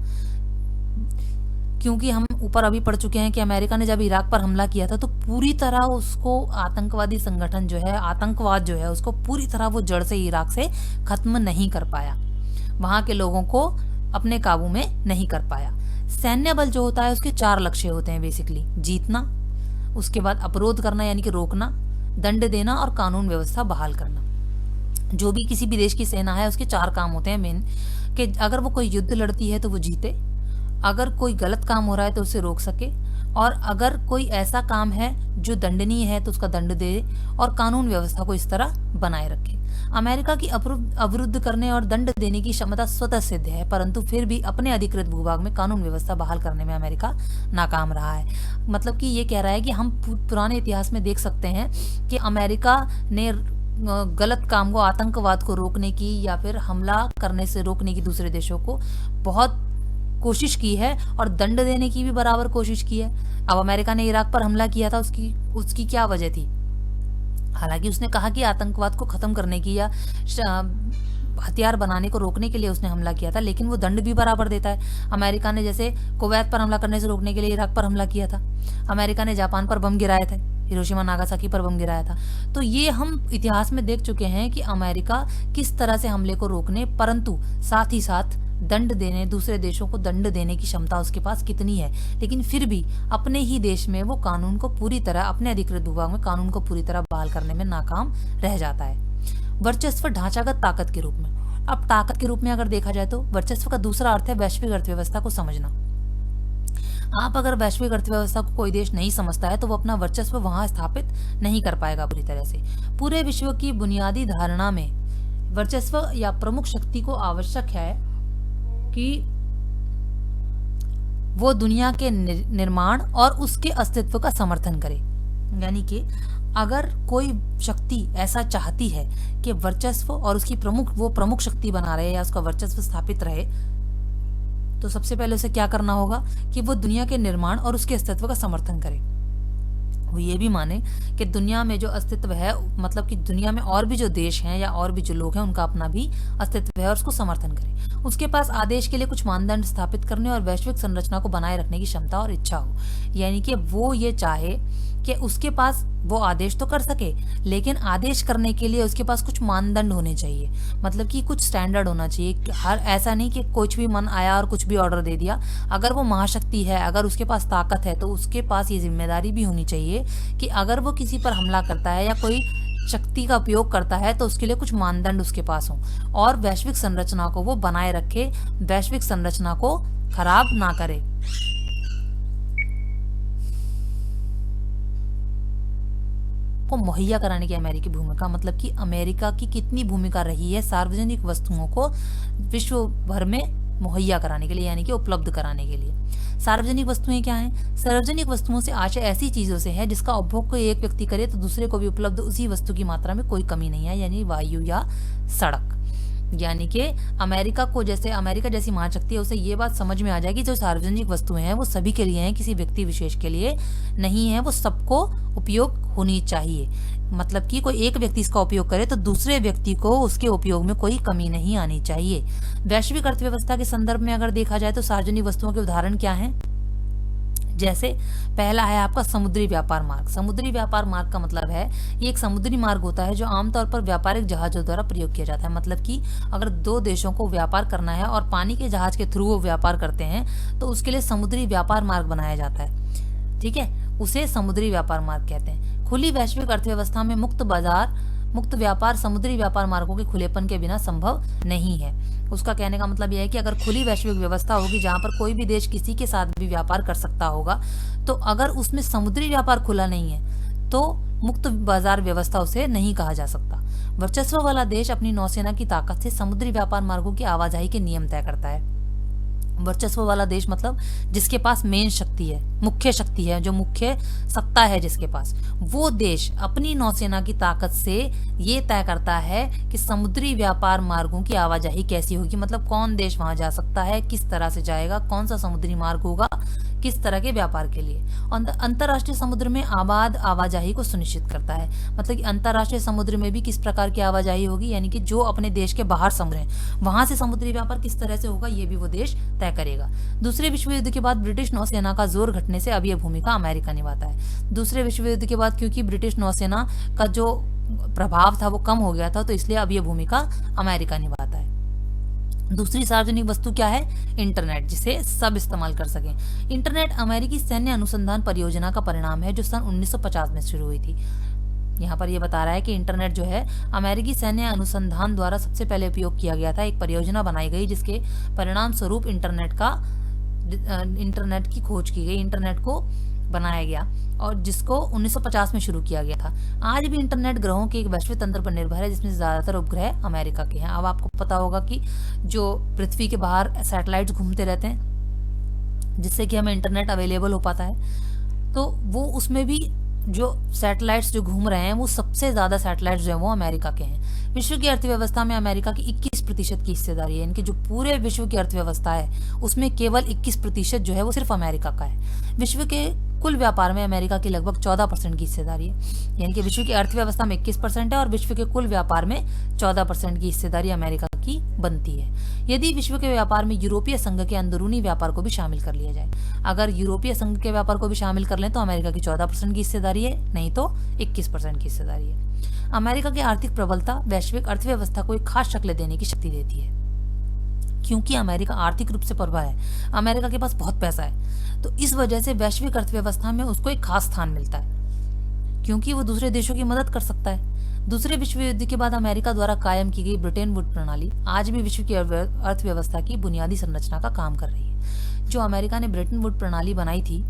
क्योंकि हम ऊपर अभी पढ़ चुके हैं कि अमेरिका ने जब इराक पर हमला किया था तो पूरी तरह उसको आतंकवादी संगठन जो है, आतंकवाद जो है, उसको पूरी तरह वो जड़ से इराक से खत्म नहीं कर पाया, वहां के लोगों को अपने काबू में नहीं कर पाया। सैन्य बल जो होता है उसके 4 लक्ष्य होते हैं बेसिकली: जीतना, उसके बाद अवरोध करना यानी कि रोकना, दंड देना और कानून व्यवस्था बहाल करना। जो भी किसी भी देश की सेना है उसके 4 काम होते हैं मेन, कि अगर वो कोई युद्ध लड़ती है तो वो जीते, अगर कोई गलत काम हो रहा है तो उसे रोक सके, और अगर कोई ऐसा काम है जो दंडनीय है तो उसका दंड दे, और कानून व्यवस्था को इस तरह बनाए रखे। अमेरिका की अवरुद्ध करने और दंड देने की क्षमता स्वतः सिद्ध है, परंतु फिर भी अपने अधिकृत भूभाग में कानून व्यवस्था बहाल करने में अमेरिका नाकाम रहा है। मतलब कि ये कह रहा है कि हम पुराने इतिहास में देख सकते हैं कि अमेरिका ने गलत काम को, आतंकवाद को रोकने की या फिर हमला करने से रोकने की दूसरे देशों को बहुत कोशिश की है, और दंड देने की भी बराबर कोशिश की है। अब अमेरिका ने इराक पर हमला किया था, उसकी क्या वजह थी? हालांकि उसने कहा कि आतंकवाद को खत्म करने की या हथियार बनाने को रोकने के लिए उसने हमला किया था, लेकिन वो दंड भी बराबर देता है। अमेरिका ने जैसे कुवैत पर हमला करने से रोकने के लिए इराक पर हमला किया था, अमेरिका ने जापान पर बम गिराए थे, हिरोशिमा नागासाकी पर बम गिराया था। तो ये हम इतिहास में देख चुके हैं कि अमेरिका किस तरह से हमले को रोकने, परंतु साथ ही साथ दंड देने, दूसरे देशों को दंड देने की क्षमता उसके पास कितनी है, लेकिन फिर भी अपने ही देश में वो कानून को पूरी तरह, अपने अधिकृत भूभाग में कानून को पूरी तरह बहाल करने में नाकाम रह जाता है। वर्चस्व ढांचागत ताकत के रूप में। अब ताकत के रूप में अगर देखा जाए तो वर्चस्व का दूसरा अर्थ है वैश्विक अर्थव्यवस्था को समझना। आप अगर वैश्विक अर्थव्यवस्था को कोई देश नहीं समझता है तो वो अपना वर्चस्व वहां स्थापित नहीं कर पाएगा पूरी तरह से। पूरे विश्व की बुनियादी धारणा में वर्चस्व या प्रमुख शक्ति को आवश्यक है कि वो दुनिया के निर्माण और उसके अस्तित्व का समर्थन करे। यानी कि अगर कोई शक्ति ऐसा चाहती है कि वर्चस्व और उसकी प्रमुख शक्ति बना रहे या उसका वर्चस्व स्थापित रहे, तो सबसे पहले उसे क्या करना होगा कि वो दुनिया के निर्माण और उसके अस्तित्व का समर्थन करे। वो ये भी माने कि दुनिया में जो अस्तित्व है, मतलब कि दुनिया में और भी जो देश हैं या और भी जो लोग हैं उनका अपना भी अस्तित्व है और उसको समर्थन करे। उसके पास आदेश के लिए कुछ मानदंड स्थापित करने और वैश्विक संरचना को बनाए रखने की क्षमता और इच्छा हो। यानी कि वो ये चाहे कि उसके पास वो आदेश तो कर सके, लेकिन आदेश करने के लिए उसके पास कुछ मानदंड होने चाहिए, मतलब कि कुछ स्टैंडर्ड होना चाहिए। हर ऐसा नहीं कि कुछ भी मन आया और कुछ भी ऑर्डर दे दिया। अगर वो महाशक्ति है, अगर उसके पास ताकत है, तो उसके पास ये जिम्मेदारी भी होनी चाहिए कि अगर वो किसी पर हमला करता है या कोई शक्ति का उपयोग करता है तो उसके लिए कुछ मानदंड उसके पास हो और वैश्विक संरचना को वो बनाए रखे, वैश्विक संरचना को खराब ना करे। को मुहैया कराने की अमेरिकी भूमिका, मतलब कि अमेरिका की कितनी भूमिका रही है सार्वजनिक वस्तुओं को विश्व भर में मुहैया कराने के लिए, यानी कि उपलब्ध कराने के लिए। सार्वजनिक वस्तुएं क्या हैं? सार्वजनिक वस्तुओं से आशय ऐसी चीजों से है जिसका उपभोग कोई एक व्यक्ति करे तो दूसरे को भी उपलब्ध उसी वस्तु की मात्रा में कोई कमी नहीं है, यानी वायु या सड़क। यानी कि अमेरिका को, जैसे अमेरिका जैसी महाशक्ति है, उसे ये बात समझ में आ जाएगी जो सार्वजनिक वस्तुएं हैं वो सभी के लिए हैं, किसी व्यक्ति विशेष के लिए नहीं है, वो सबको उपयोग होनी चाहिए। मतलब कि कोई एक व्यक्ति इसका उपयोग करे तो दूसरे व्यक्ति को उसके उपयोग में कोई कमी नहीं आनी चाहिए। वैश्विक अर्थव्यवस्था के संदर्भ में अगर देखा जाए तो सार्वजनिक वस्तुओं के उदाहरण क्या हैं? जैसे पहला है आपका समुद्री व्यापार मार्ग। समुद्री व्यापार मार्ग का मतलब है ये एक समुद्री मार्ग होता है जो आमतौर पर व्यापारिक जहाजों द्वारा प्रयोग किया जाता है। मतलब कि अगर दो देशों को व्यापार करना है और पानी के जहाज के थ्रू वो व्यापार करते हैं तो उसके लिए समुद्री व्यापार मार्ग बनाया जाता है। ठीक है, उसे समुद्री व्यापार मार्ग कहते हैं। खुली वैश्विक अर्थव्यवस्था में मुक्त बाजार, मुक्त व्यापार समुद्री व्यापार मार्गों के खुलेपन के बिना संभव नहीं है। उसका कहने का मतलब यह है कि अगर खुली वैश्विक व्यवस्था होगी जहां पर कोई भी देश किसी के साथ भी व्यापार कर सकता होगा, तो अगर उसमें समुद्री व्यापार खुला नहीं है तो मुक्त बाजार व्यवस्था उसे नहीं कहा जा सकता। वर्चस्व वाला देश अपनी नौसेना की ताकत से समुद्री व्यापार मार्गों की आवाजाही के नियम तय करता है। वर्चस्व वाला देश मतलब जिसके पास मेन शक्ति है, मुख्य शक्ति है, जो मुख्य सत्ता है जिसके पास, वो देश अपनी नौसेना की ताकत से ये तय करता है कि समुद्री व्यापार मार्गों की आवाजाही कैसी होगी। मतलब कौन देश वहां जा सकता है, किस तरह से जाएगा, कौन सा समुद्री मार्ग होगा किस तरह के व्यापार के लिए। अंतरराष्ट्रीय समुद्र में आबाद आवाजाही को सुनिश्चित करता है। मतलब कि अंतरराष्ट्रीय समुद्र में भी किस प्रकार की आवाजाही होगी, यानी कि जो अपने देश के बाहर समुद्र है वहां से समुद्री व्यापार किस तरह से होगा ये भी वो देश तय करेगा। दूसरे विश्व युद्ध के बाद ब्रिटिश नौसेना का जोर घटने से अब यह भूमिका अमेरिका निभाता है। दूसरे विश्व युद्ध के बाद क्योंकि ब्रिटिश नौसेना का जो प्रभाव था वो कम हो गया था, तो इसलिए अब यह भूमिका अमेरिका निभाता है। दूसरी सार्वजनिक वस्तु क्या है? इंटरनेट, जिसे सब इस्तेमाल कर सकें। इंटरनेट अमेरिकी सैन्य अनुसंधान परियोजना का परिणाम है जो सन 1950 में शुरू हुई थी। यहाँ पर यह बता रहा है कि इंटरनेट जो है अमेरिकी सैन्य अनुसंधान द्वारा सबसे पहले उपयोग किया गया था। एक परियोजना बनाई गई जिसके परिणाम स्वरूप इंटरनेट की खोज की गई, इंटरनेट को बनाया गया और जिसको 1950 में शुरू किया गया था। आज भी इंटरनेट ग्रहों के एक वैश्विक तंत्र पर निर्भर है जिसमें ज्यादातर उपग्रह अमेरिका के हैं। अब आपको पता होगा कि जो पृथ्वी के बाहर सैटेलाइट्स घूमते रहते हैं जिससे कि हमें इंटरनेट अवेलेबल हो पाता है, तो वो उसमें भी जो सैटेलाइट्स जो घूम रहे हैं वो सबसे ज्यादा सैटेलाइट्स जो है वो अमेरिका के हैं। विश्व की अर्थव्यवस्था में अमेरिका की 21% की हिस्सेदारी है। इनकी जो पूरे विश्व की अर्थव्यवस्था है उसमें केवल 21% जो है वो सिर्फ अमेरिका का है। विश्व के कुल व्यापार में अमेरिका की लगभग 14% की हिस्सेदारी है। यानी कि विश्व की अर्थव्यवस्था में 21% है और विश्व के कुल व्यापार में 14% की हिस्सेदारी अमेरिका की बनती है। यदि विश्व के व्यापार में यूरोपीय संघ के अंदरूनी व्यापार को भी शामिल कर लिया जाए, अगर यूरोपीय संघ के व्यापार को भी शामिल कर लें तो अमेरिका की 14% की हिस्सेदारी है, नहीं तो 21% की हिस्सेदारी है। अमेरिका की आर्थिक प्रबलता वैश्विक अर्थव्यवस्था को एक खास शक्ल देने की शक्ति देती है। क्योंकि अमेरिका आर्थिक रूप से प्रबल है, अमेरिका के पास बहुत पैसा है, तो इस वजह से वैश्विक अर्थव्यवस्था में उसको एक खास स्थान मिलता है क्योंकि वो दूसरे देशों की मदद कर सकता है। दूसरे विश्व युद्ध के बाद अमेरिका द्वारा कायम की गई ब्रिटेन वुड प्रणाली आज भी विश्व की अर्थव्यवस्था की बुनियादी संरचना का काम कर रही है। जो अमेरिका ने ब्रिटेन वुड प्रणाली बनाई थी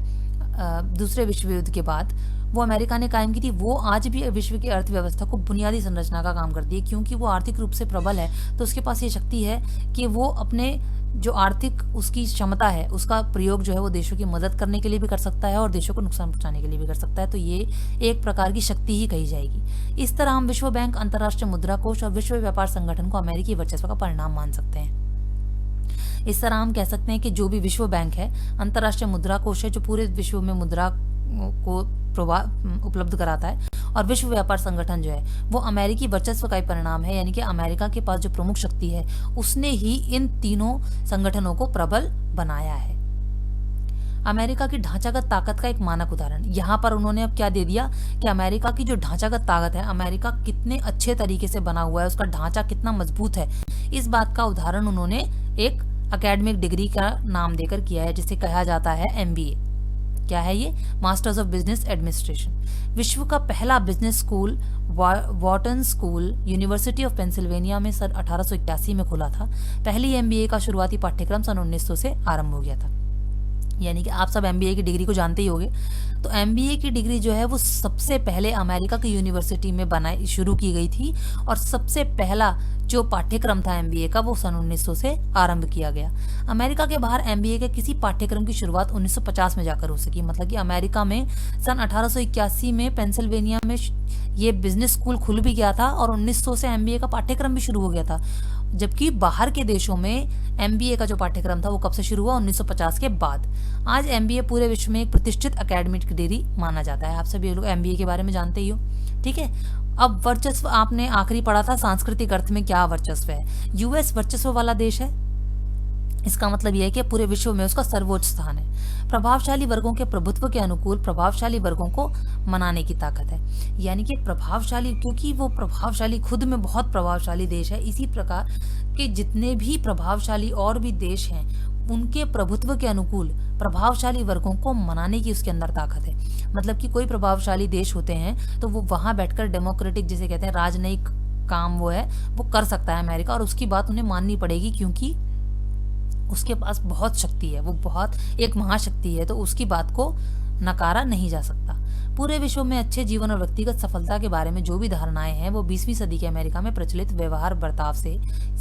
दूसरे विश्व युद्ध के बाद, वो अमेरिका ने कायम की थी, वो आज भी विश्व की अर्थव्यवस्था को बुनियादी संरचना का काम करती है। क्योंकि वो आर्थिक रूप से प्रबल है तो उसके पास ये शक्ति है कि वो अपने जो आर्थिक उसकी क्षमता है उसका प्रयोग जो है वो देशों की मदद करने के लिए भी कर सकता है और देशों को नुकसान पहुंचाने के लिए भी कर सकता है। तो ये एक प्रकार की शक्ति ही कही जाएगी। इस तरह हम विश्व बैंक, अंतर्राष्ट्रीय मुद्रा कोष और विश्व व्यापार संगठन को अमेरिकी वर्चस्व का परिणाम मान सकते हैं। इस तरह हम कह सकते हैं कि जो भी विश्व बैंक है, अंतर्राष्ट्रीय मुद्रा कोष है जो पूरे विश्व में मुद्रा को उपलब्ध कराता है, और विश्व व्यापार संगठन जो है वो अमेरिकी वर्चस्व का ही परिणाम है। यानी कि अमेरिका के पास जो प्रमुख शक्ति है उसने ही इन तीनों संगठनों को प्रबल बनाया है। अमेरिका की ढांचागत ताकत का एक मानक उदाहरण यहाँ पर उन्होंने अब क्या दे दिया कि अमेरिका की जो ढांचागत ताकत है, अमेरिका कितने अच्छे तरीके से बना हुआ है, उसका ढांचा कितना मजबूत है, इस बात का उदाहरण उन्होंने एक एकेडमिक डिग्री का नाम देकर किया है जिसे कहा जाता है MBA। क्या है ये? Masters of business administration. विश्व का पहला business school Wharton school university of Pennsylvania में सन 1881 में खुला था। पहली एमबीए का शुरुआती पाठ्यक्रम सन 1900 से आरंभ हो गया था। यानी कि आप सब एमबीए की डिग्री को जानते ही होंगे। तो एमबीए की डिग्री जो है वो सबसे पहले अमेरिका की यूनिवर्सिटी में शुरू की गई थी, और सबसे पहला जो पाठ्यक्रम था एमबीए का वो सन 1900 से आरंभ किया गया। अमेरिका के बाहर एमबीए के किसी पाठ्यक्रम की शुरुआत 1950 में जाकर हो सकी। मतलब कि अमेरिका में सन 1881 में पेंसिल्वेनिया में ये बिजनेस स्कूल खुल भी गया था, और 1900 से एमबीए का पाठ्यक्रम भी शुरू हो गया था। जबकि बाहर के देशों में एमबीए का जो पाठ्यक्रम था वो कब से शुरू हुआ? 1950 के बाद। आज एमबीए पूरे विश्व में एक प्रतिष्ठित एकेडमिक डिग्री माना जाता है। आप सभी लोग एमबीए के बारे में जानते ही हो, ठीक है। अब वर्चस्व आपने आखिरी पढ़ा था, सांस्कृतिक अर्थ में क्या वर्चस्व है। यूएस वर्चस्व वाला देश है। इसका मतलब यह है कि पूरे विश्व में उसका सर्वोच्च स्थान है। प्रभावशाली वर्गों के प्रभुत्व के अनुकूल प्रभावशाली वर्गों को मनाने की ताकत है। यानी कि प्रभावशाली, क्योंकि वो प्रभावशाली खुद में बहुत प्रभावशाली देश है, इसी प्रकार के जितने भी प्रभावशाली और भी देश हैं उनके प्रभुत्व के अनुकूल प्रभावशाली वर्गों को मनाने की उसके अंदर ताकत है। मतलब कि कोई प्रभावशाली देश होते हैं तो वो वहां बैठकर डेमोक्रेटिक, जिसे कहते हैं राजनयिक काम, वो कर सकता है अमेरिका, और उसकी बात उन्हें माननी पड़ेगी क्योंकि उसके पास बहुत शक्ति है, वो बहुत एक महाशक्ति है, तो उसकी बात को नकारा नहीं जा सकता। पूरे विश्व में अच्छे जीवन और व्यक्तिगत सफलता के बारे में जो भी धारणाएं हैं वो 20वीं सदी के अमेरिका में प्रचलित व्यवहार बर्ताव से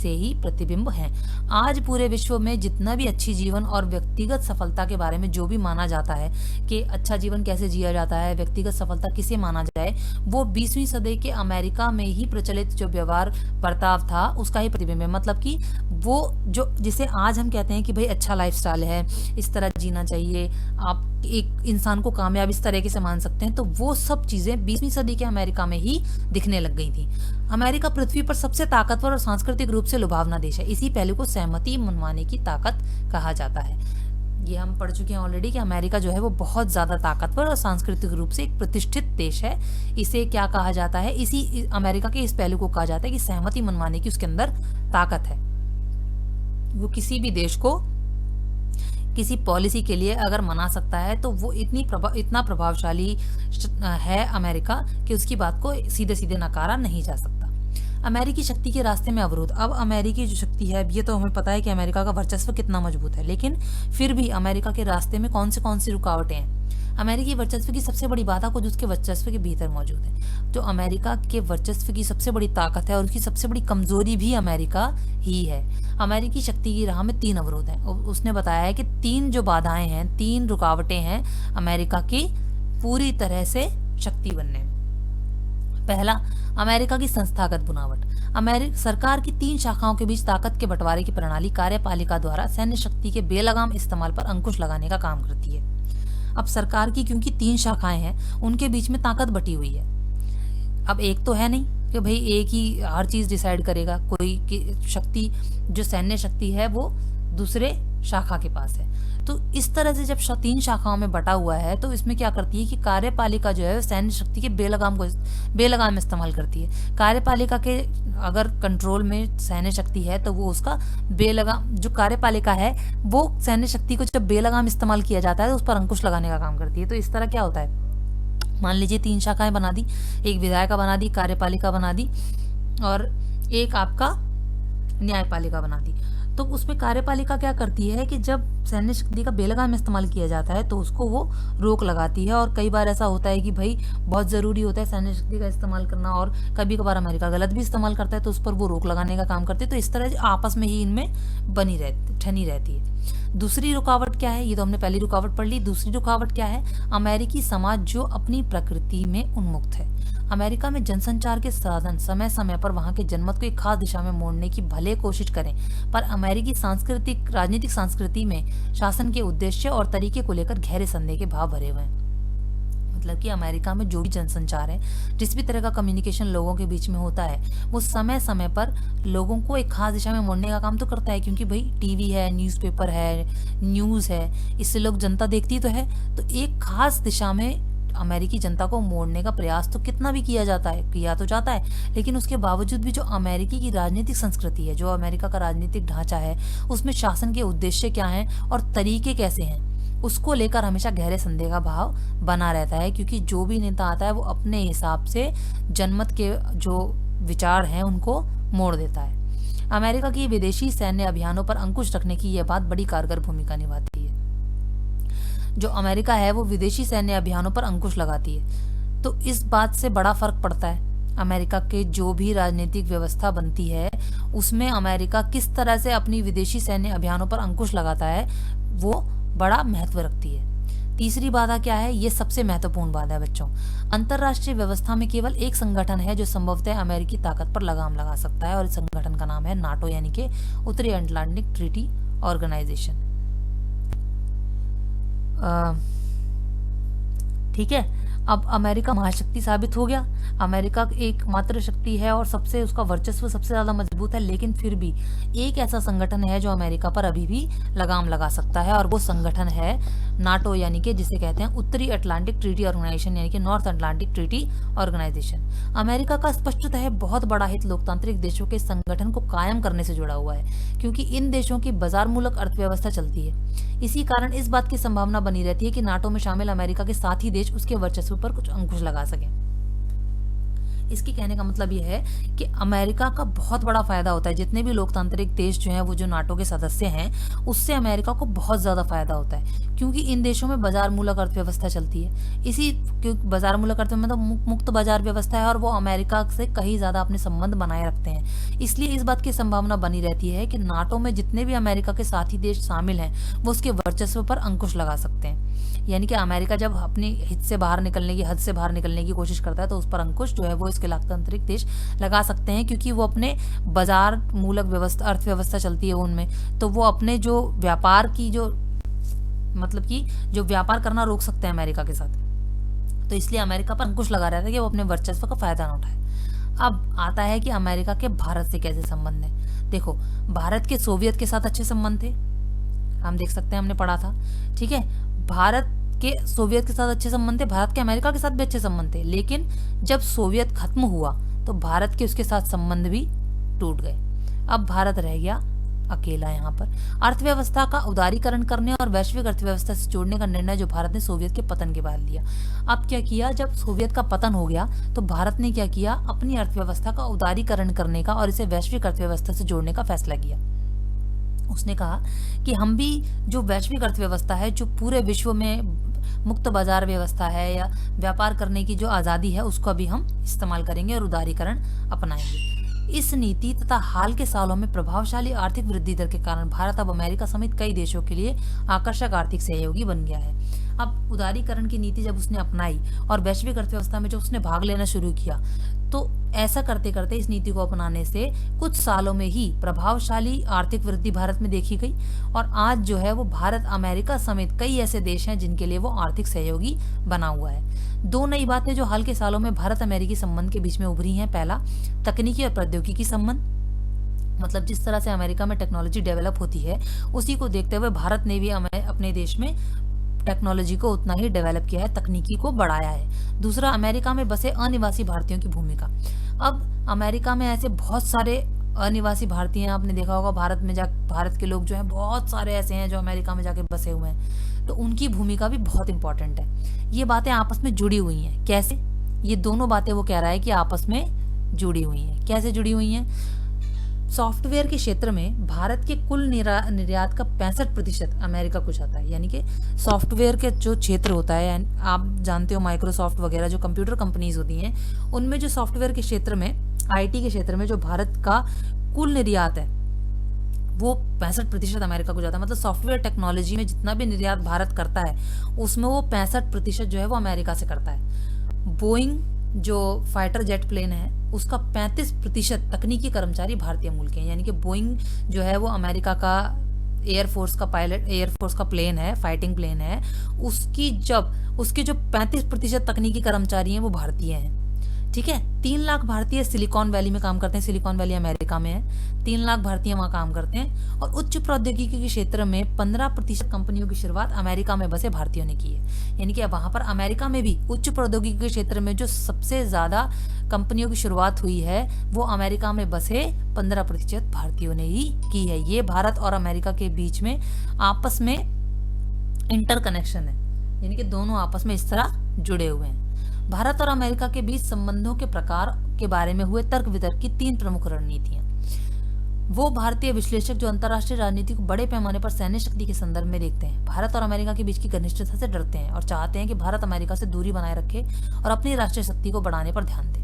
ही प्रतिबिंब हैं। आज पूरे विश्व में जितना भी अच्छी जीवन और व्यक्तिगत सफलता के बारे में जो भी माना जाता है कि अच्छा जीवन कैसे जिया जाता है, व्यक्तिगत सफलता किसे माना जाए, वो 20वीं सदी के अमेरिका में ही प्रचलित जो व्यवहार बर्ताव था उसका ही प्रतिबिंब है। मतलब कि वो जो जिसे आज हम कहते हैं कि भाई अच्छा लाइफस्टाइल है, इस तरह जीना चाहिए, आप एक इंसान को कामयाब इस तरीके से मान सकते हैं, तो वो सब चीजें 20वीं सदी के अमेरिका में ही दिखने लग गई थी। अमेरिका पृथ्वी पर सबसे ताकतवर और सांस्कृतिक रूप से लुभावना देश है। इसी पहलू को सहमति मनवाने की ताकत कहा जाता है। ये हम पढ़ चुके हैं ऑलरेडी कि अमेरिका जो है वो बहुत ज्यादा ताकतवर और सांस्कृतिक रूप से एक प्रतिष्ठित देश है। इसे क्या कहा जाता है? इसी अमेरिका के इस पहलू को कहा जाता है कि सहमति मनवाने की उसके अंदर ताकत है। वो किसी भी देश को किसी पॉलिसी के लिए अगर मना सकता है तो वो इतना प्रभावशाली है अमेरिका कि उसकी बात को सीधे सीधे नकारा नहीं जा सकता। अमेरिकी शक्ति के रास्ते में अवरोध। अब अमेरिकी जो शक्ति है, ये तो हमें पता है कि अमेरिका का वर्चस्व कितना मजबूत है, लेकिन फिर भी अमेरिका के रास्ते में कौन सी रुकावटें हैं। अमेरिकी वर्चस्व की सबसे बड़ी बाधा कुछ उसके वर्चस्व के भीतर मौजूद है। जो अमेरिका के वर्चस्व की सबसे बड़ी ताकत है और उसकी सबसे बड़ी कमजोरी भी अमेरिका ही है। अमेरिकी शक्ति की राह में 3 अवरोध हैं। उसने बताया है कि 3 जो बाधाएं हैं, 3 रुकावटें हैं अमेरिका की पूरी तरह से शक्ति बनने में। पहला, अमेरिका की संस्थागत बुनावट। अमेरिका सरकार की 3 शाखाओं के बीच ताकत के बंटवारे की प्रणाली कार्यपालिका द्वारा सैन्य शक्ति के बेलगाम इस्तेमाल पर अंकुश लगाने का काम करती है। अब सरकार की क्योंकि 3 शाखाएं हैं, उनके बीच में ताकत बटी हुई है। अब एक तो है नहीं कि भाई एक ही हर चीज डिसाइड करेगा। कोई शक्ति जो सैन्य शक्ति है वो दूसरे शाखा के पास है। तो इस तरह से जब 3 शाखाओं में बटा हुआ है तो इसमें क्या करती है कि कार्यपालिका जो है सैन्य शक्ति के बेलगाम इस्तेमाल करती है। कार्यपालिका के अगर कंट्रोल में सैन्य शक्ति है तो वो उसका बेलगाम, जो कार्यपालिका है वो सैन्य शक्ति को जब बेलगाम इस्तेमाल किया जाता है तो उस पर अंकुश लगाने का काम करती है। तो इस तरह क्या होता है, मान लीजिए 3 शाखाएं बना दी, एक विधायिका बना दी, कार्यपालिका बना दी और एक आपका न्यायपालिका बना दी। तो उसमें कार्यपालिका क्या करती है कि जब सैन्य शक्ति का बेलगाम इस्तेमाल किया जाता है तो उसको वो रोक लगाती है। और कई बार ऐसा होता है कि भाई बहुत ज़रूरी होता है सैन्य शक्ति का इस्तेमाल करना, और कभी कभार अमेरिका गलत भी इस्तेमाल करता है तो उस पर वो रोक लगाने का काम करती है। तो इस तरह आपस में ही इनमें ठनी रहती है। दूसरी रुकावट क्या है? ये तो हमने पहली रुकावट पढ़ ली। दूसरी रुकावट क्या है? अमेरिकी समाज जो अपनी प्रकृति में उन्मुक्त है। अमेरिका में जनसंचार के साधन समय समय पर वहां के जनमत को एक खास दिशा में मोड़ने की भले कोशिश करें, पर अमेरिकी राजनीतिक संस्कृति में शासन के उद्देश्य और तरीके को लेकर गहरे संदेह के भाव भरे हुए हैं। मतलब कि अमेरिका में जो भी जनसंचार है, जिस भी तरह का कम्युनिकेशन लोगों के बीच में होता है, वो समय समय पर लोगों को एक खास दिशा में मोड़ने का काम तो करता है, क्योंकि भाई टीवी है, न्यूज़पेपर है, न्यूज़ है, इससे लोग जनता देखती तो है। तो एक खास दिशा में अमेरिकी जनता को मोड़ने का प्रयास तो कितना भी किया जाता है, लेकिन उसके बावजूद भी जो अमेरिकी की राजनीतिक संस्कृति है, जो अमेरिका का राजनीतिक ढांचा है, उसमें शासन के उद्देश्य क्या हैं और तरीके कैसे हैं, उसको लेकर हमेशा गहरे संदेह का भाव बना रहता है, क्योंकि जो भी नेता आता है वो अपने हिसाब से जनमत के जो विचार हैं उनको मोड़ देता है। अमेरिका की विदेशी सैन्य अभियानों पर अंकुश रखने की यह बात बड़ी कारगर भूमिका निभाती है। जो अमेरिका है वो विदेशी सैन्य अभियानों पर अंकुश लगाती है, तो इस बात से बड़ा फर्क पड़ता है। अमेरिका के जो भी राजनीतिक व्यवस्था बनती है उसमें अमेरिका किस तरह से अपनी विदेशी सैन्य अभियानों पर अंकुश लगाता है वो बड़ा महत्व रखती है। तीसरी बाधा क्या है, ये सबसे महत्वपूर्ण बात है बच्चों। अंतरराष्ट्रीय व्यवस्था में केवल एक संगठन है जो संभवतः अमेरिकी ताकत पर लगाम लगा सकता है, और इस संगठन का नाम है नाटो, यानी कि उत्तरी अटलांटिक ट्रीटी ऑर्गेनाइजेशन। ठीक है, अब अमेरिका महाशक्ति साबित हो गया। अमेरिका एक मात्र शक्ति है और सबसे उसका वर्चस्व सबसे ज्यादा मजबूत है, लेकिन फिर भी एक ऐसा संगठन है जो अमेरिका पर अभी भी लगाम लगा सकता है, और वो संगठन है नाटो, यानी कि जिसे कहते हैं उत्तरी अटलांटिक ट्रीटी ऑर्गेनाइजेशन, यानी कि North Atlantic Treaty Organisation. America का स्पष्टतः बहुत बड़ा हित लोकतांत्रिक देशों के संगठन को कायम करने से जुड़ा हुआ है, क्योंकि इन देशों की बाजार मूलक अर्थव्यवस्था चलती है। इसी कारण इस बात की संभावना बनी रहती है कि नाटो में शामिल अमेरिका के साथी देश उसके वर्चस्व पर कुछ अंकुश लगा सकें। इसके कहने का मतलब यह है कि अमेरिका का बहुत बड़ा फायदा होता है। जितने भी लोकतांत्रिक देश जो हैं वो जो नाटो के सदस्य हैं उससे अमेरिका को बहुत ज्यादा फायदा होता है, क्योंकि इन देशों में बाजार मूलक अर्थव्यवस्था चलती है। इसी क्योंकि बाजार मूलक अर्थव्यवस्था मतलब मुक्त बाजार व्यवस्था है, और वो अमेरिका से कहीं ज्यादा अपने संबंध बनाए रखते हैं। इसलिए इस बात की संभावना बनी रहती है कि नाटो में जितने भी अमेरिका के साथी देश शामिल हैं वो उसके वर्चस्व पर अंकुश लगा सकते हैं। यानी कि अमेरिका जब अपने हित से बाहर निकलने की, हद से बाहर निकलने की कोशिश करता है तो उस पर अंकुश जो है वो इसके लोकतांत्रिक देश लगा सकते हैं, क्योंकि वो अपने बाजार मूलक व्यवस्था अर्थव्यवस्था चलती है उनमें, तो वो अपने जो व्यापार की जो मतलब कि जो व्यापार करना रोक सकते हैं अमेरिका के साथ। तो इसलिए अमेरिका पर अंकुश लगा रहता है कि वो अपने वर्चस्व का फायदा ना उठाए। अब आता है कि अमेरिका के भारत से कैसे संबंध है। देखो, भारत के सोवियत के साथ अच्छे संबंध थे, हम देख सकते हैं, हमने पढ़ा था। ठीक है, भारत के सोवियत के साथ अच्छे संबंध थे, भारत के अमेरिका के साथ भी अच्छे संबंध थे, लेकिन जब सोवियत खत्म हुआ तो भारत के उसके साथ संबंध भी टूट गए। अब भारत रह गया अकेला यहाँ पर। अर्थव्यवस्था का उदारीकरण करने और वैश्विक अर्थव्यवस्था से जोड़ने का निर्णय जो भारत ने सोवियत के पतन के बाद लिया। अब क्या किया, जब सोवियत का पतन हो गया तो भारत ने क्या किया, अपनी अर्थव्यवस्था का उदारीकरण करने का और इसे वैश्विक अर्थव्यवस्था से जोड़ने का फैसला किया। उसने कहा कि हम भी जो वैश्विक अर्थव्यवस्था है, जो पूरे विश्व में मुक्त बाजार व्यवस्था है या व्यापार करने की जो आज़ादी है, उसको अभी हम इस्तेमाल करेंगे और उदारीकरण अपनाएंगे। इस नीति तथा हाल के सालों में प्रभावशाली आर्थिक वृद्धि दर के कारण भारत अब अमेरिका समेत कई देशों के लिए आकर्षक आर्थिक सहयोगी बन गया है। अब उदारीकरण की नीति जब उसने अपनाई और वैश्विक अर्थव्यवस्था में जो उसने भाग लेना शुरू किया, तो ऐसा करते करते इस नीति को अपनाने से कुछ सालों में ही प्रभावशाली आर्थिक वृद्धि भारत में देखी गई, और आज जो है वो भारत अमेरिका समेत कई ऐसे देश हैं जिनके लिए वो आर्थिक सहयोगी बना हुआ है। दो नई बातें जो हाल के सालों में भारत अमेरिकी संबंध के बीच में उभरी हैं, पहला तकनीकी और प्रौद्योगिकी संबंध, मतलब जिस तरह से अमेरिका में टेक्नोलॉजी डेवलप होती है उसी को देखते हुए भारत ने भी अपने देश में टेक्नोलॉजी को उतना ही डेवलप किया है, तकनीकी को बढ़ाया है। दूसरा, अमेरिका में बसे अनिवासी भारतीयों की भूमिका। अब अमेरिका में ऐसे बहुत सारे अनिवासी भारतीय हैं, आपने देखा होगा भारत के लोग जो हैं बहुत सारे ऐसे हैं जो अमेरिका में जाके बसे हुए हैं, तो उनकी भूमिका भी बहुत इंपॉर्टेंट है। ये बातें आपस में जुड़ी हुई हैं। कैसे? ये दोनों बातें वो कह रहा है कि आपस में जुड़ी हुई हैं। कैसे जुड़ी हुई हैं? सॉफ्टवेयर के क्षेत्र में भारत के कुल निर्यात का 65% अमेरिका को जाता है। यानी कि सॉफ्टवेयर के जो क्षेत्र होता है, आप जानते हो माइक्रोसॉफ्ट वगैरह जो कंप्यूटर कंपनीज होती हैं, उनमें जो सॉफ्टवेयर के क्षेत्र में, आईटी के क्षेत्र में जो भारत का कुल निर्यात है वो 65% अमेरिका को जाता है। मतलब सॉफ्टवेयर टेक्नोलॉजी में जितना भी निर्यात भारत करता है उसमें वो 65% जो है वो अमेरिका से करता है। बोइंग जो फाइटर जेट प्लेन है उसका 35% तकनीकी कर्मचारी भारतीय मूल के हैं। यानी कि बोइंग जो है वो अमेरिका का एयरफोर्स का प्लेन है, फाइटिंग प्लेन है, उसके जो 35% तकनीकी कर्मचारी हैं वो भारतीय हैं। ठीक है, 3 लाख भारतीय सिलिकॉन वैली में काम करते हैं। सिलिकॉन वैली अमेरिका में है, 3 लाख भारतीय वहाँ काम करते हैं। और उच्च प्रौद्योगिकी के क्षेत्र में 15% कंपनियों की शुरुआत अमेरिका में बसे भारतीयों ने की है। यानी कि वहाँ पर अमेरिका में भी उच्च प्रौद्योगिकी के क्षेत्र में जो सबसे ज्यादा कंपनियों की शुरुआत हुई है वो अमेरिका में बसे 15% भारतीयों ने ही की है। ये भारत और अमेरिका के बीच में आपस में इंटरकनेक्शन है, यानी कि दोनों आपस में इस तरह जुड़े हुए हैं। भारत और अमेरिका के बीच संबंधों के प्रकार के बारे में हुए तर्क वितर्क की 3 प्रमुख रणनीतियां। वो भारतीय विश्लेषक जो अंतर्राष्ट्रीय राजनीति को बड़े पैमाने पर सैन्य शक्ति के संदर्भ में देखते हैं, भारत और अमेरिका के बीच की घनिष्ठता से डरते हैं और चाहते हैं कि भारत अमेरिका से दूरी बनाए रखे और अपनी राष्ट्रीय शक्ति को बढ़ाने पर ध्यान दे।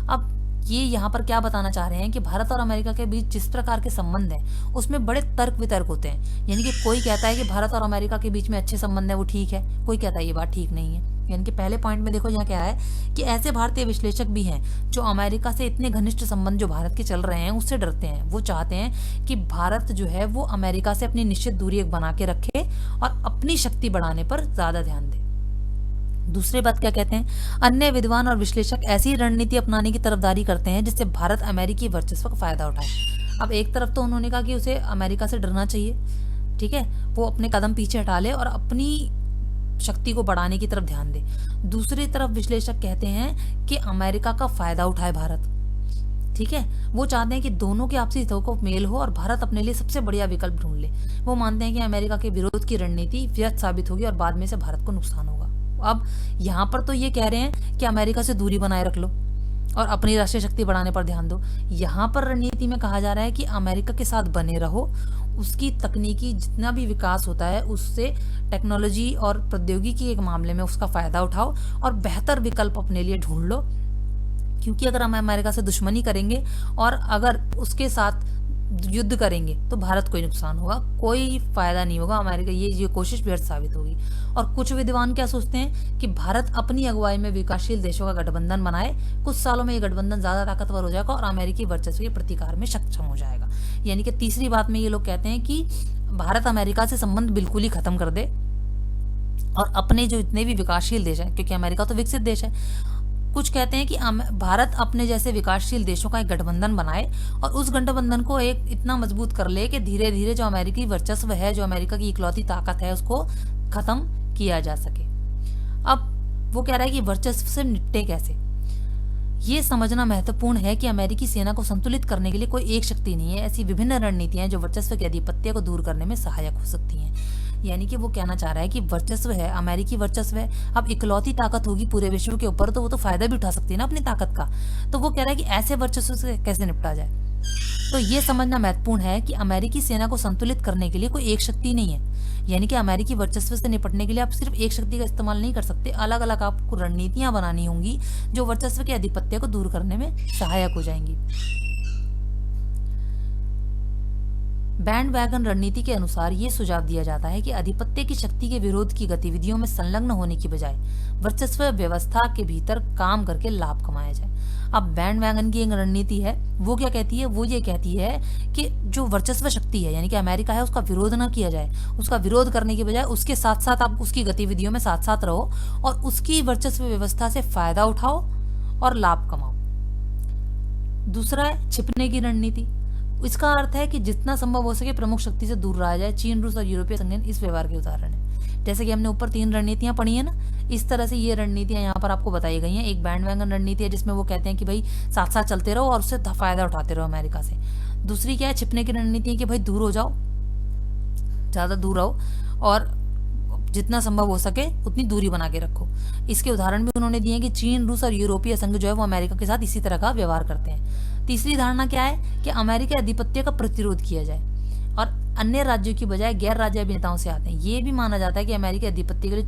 अब ये यहाँ पर क्या बताना चाह रहे हैं कि भारत और अमेरिका के बीच जिस प्रकार के संबंध हैं उसमें बड़े तर्क वितर्क होते हैं, यानी कि कोई कहता है कि भारत और अमेरिका के बीच में अच्छे संबंध है वो ठीक है, कोई कहता है ये बात ठीक नहीं है। यानी कि पहले पॉइंट में देखो यहाँ क्या है कि ऐसे भारतीय विश्लेषक भी हैं जो अमेरिका से इतने घनिष्ठ संबंध जो भारत के चल रहे हैं उससे डरते हैं। वो चाहते हैं कि भारत जो है वो अमेरिका से अपनी निश्चित दूरी एक बना के रखे और अपनी शक्ति बढ़ाने पर ज्यादा ध्यान दे। दूसरी बात क्या कहते हैं, अन्य विद्वान और विश्लेषक ऐसी रणनीति अपनाने की तरफदारी करते हैं जिससे भारत अमेरिकी वर्चस्व का फायदा उठाए। अब एक तरफ तो उन्होंने कहा कि उसे अमेरिका से डरना चाहिए, ठीक है, वो अपने कदम पीछे हटा ले और अपनी शक्ति को बढ़ाने की तरफ ध्यान दे। दूसरी तरफ विश्लेषक कहते हैं कि अमेरिका का फायदा उठाए भारत, ठीक है, वो चाहते हैं कि दोनों के आपसी हितों को मेल हो और भारत अपने लिए सबसे बढ़िया विकल्प ढूंढ ले। वो मानते हैं कि अमेरिका के विरोध की रणनीति व्यर्थ साबित होगी और बाद में से भारत को नुकसान होगा। अब यहाँ पर तो ये कह रहे हैं कि अमेरिका से दूरी बनाए रख लो और अपनी राष्ट्रीय शक्ति बढ़ाने पर ध्यान दो। यहाँ पर रणनीति में कहा जा रहा है कि अमेरिका के साथ बने रहो, उसकी तकनीकी जितना भी विकास होता है उससे टेक्नोलॉजी और प्रौद्योगिकी के मामले में उसका फायदा उठाओ और बेहतर विकल्प अपने लिए ढूंढ लो, क्योंकि अगर हम अमेरिका से दुश्मनी करेंगे और अगर उसके साथ युद्ध करेंगे तो भारत को ही नुकसान होगा, कोई फायदा नहीं होगा, अमेरिका ये कोशिश व्यर्थ साबित होगी। और कुछ विद्वान क्या सोचते हैं कि भारत अपनी अगुवाई में विकासशील देशों का गठबंधन बनाए, कुछ सालों में ये गठबंधन ज्यादा ताकतवर हो जाएगा और अमेरिकी वर्चस्व के प्रतिकार में सक्षम हो जाएगा। यानी कि तीसरी बात में ये लोग कहते हैं कि भारत अमेरिका से संबंध बिल्कुल ही खत्म कर दे और अपने जो इतने भी विकासशील देश हैं, क्योंकि अमेरिका तो विकसित देश है, कुछ कहते हैं कि भारत अपने जैसे विकासशील देशों का एक गठबंधन बनाए और उस गठबंधन को एक इतना मजबूत कर ले कि धीरे धीरे जो अमेरिकी वर्चस्व है, जो अमेरिका की इकलौती ताकत है, उसको खत्म किया जा सके। अब वो कह रहा है कि वर्चस्व से निपटे कैसे, ये समझना महत्वपूर्ण है कि अमेरिकी सेना को संतुलित करने के लिए कोई एक शक्ति नहीं है, ऐसी विभिन्न रणनीतियां जो वर्चस्व के आधिपत्य को दूर करने में सहायक हो सकती हैं। यानी कि वो कहना चाह रहा है कि वर्चस्व है, अमेरिकी वर्चस्व है, अब इकलौती ताकत होगी पूरे विश्व के ऊपर तो वो तो फायदा भी उठा सकती है ना अपनी ताकत का। तो वो कह रहा है कि ऐसे वर्चस्व से कैसे निपटा जाए। तो ये समझना महत्वपूर्ण है कि अमेरिकी सेना को संतुलित करने के लिए कोई एक शक्ति नहीं है, यानी कि अमेरिकी वर्चस्व से निपटने के लिए आप सिर्फ एक शक्ति का इस्तेमाल नहीं कर सकते, अलग अलग आपको रणनीतियां बनानी होंगी जो वर्चस्व के आधिपत्य को दूर करने में सहायक हो जाएंगी। बैंड वैगन रणनीति के अनुसार ये सुझाव दिया जाता है कि आधिपत्य की शक्ति के विरोध की गतिविधियों में संलग्न होने की बजाय वर्चस्व व्यवस्था के भीतर काम करके लाभ कमाया जाए। अब बैंड वैगन की एक रणनीति है, वो क्या कहती है, वो ये कहती है कि जो वर्चस्व शक्ति है यानी कि अमेरिका है उसका विरोध ना किया जाए, उसका विरोध करने की बजाय उसके साथ साथ आप उसकी गतिविधियों में साथ साथ रहो और उसकी वर्चस्व व्यवस्था से फायदा उठाओ और लाभ कमाओ। दूसरा है छिपने की रणनीति। इसका अर्थ है कि जितना संभव हो सके प्रमुख शक्ति से दूर रहा जाए। चीन, रूस और यूरोपीय संघ इस व्यवहार के उदाहरण है। जैसे कि हमने ऊपर 3 रणनीतियां पढ़ी है ना, इस तरह से ये रणनीतियां यहाँ पर आपको बताई गई हैं। एक बैंड वैगन रणनीति है जिसमें वो कहते हैं कि भाई साथ साथ चलते रहो और उससे फायदा उठाते रहो अमेरिका से। दूसरी क्या है, छिपने की रणनीति है कि भाई दूर हो जाओ, ज्यादा दूर रहो और जितना संभव हो सके उतनी दूरी बना के रखो। इसके उदाहरण भी उन्होंने दिए कि चीन, रूस और यूरोपीय संघ जो है वो अमेरिका के साथ इसी तरह का व्यवहार करते हैं। तीसरी धारणा क्या है कि अमेरिका आधिपत्य का प्रतिरोध किया जाए और अन्य राज्यों की बजाय गैर राज्य अभिनेताओं से आते हैं। ये भी माना जाता है कि अमेरिकी आधिपत्य के लिए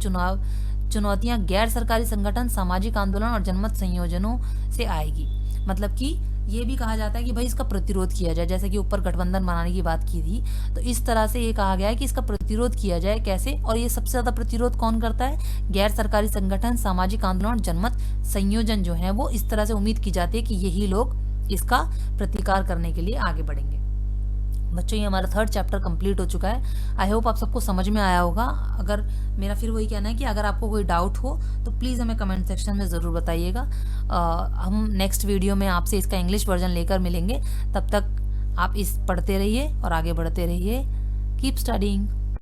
चुनौतियां गैर सरकारी संगठन, सामाजिक आंदोलन और जनमत संयोजनों से आएगी। मतलब कि ये भी कहा जाता है कि भाई इसका प्रतिरोध किया जाए, जैसे कि ऊपर गठबंधन बनाने की बात की थी, तो इस तरह से ये कहा गया है कि इसका प्रतिरोध किया जाए। कैसे? और ये सबसे ज्यादा प्रतिरोध कौन करता है? गैर सरकारी संगठन, सामाजिक आंदोलन और जनमत संयोजन जो है वो इस तरह से उम्मीद की जाती है कि यही लोग इसका प्रतिकार करने के लिए आगे बढ़ेंगे। बच्चों, ये हमारा 3rd चैप्टर कंप्लीट हो चुका है। आई होप आप सबको समझ में आया होगा। अगर मेरा फिर वही कहना है कि अगर आपको कोई डाउट हो तो प्लीज़ हमें कमेंट सेक्शन में ज़रूर बताइएगा। हम नेक्स्ट वीडियो में आपसे इसका इंग्लिश वर्जन लेकर मिलेंगे। तब तक आप इस पढ़ते रहिए और आगे बढ़ते रहिए। Keep studying.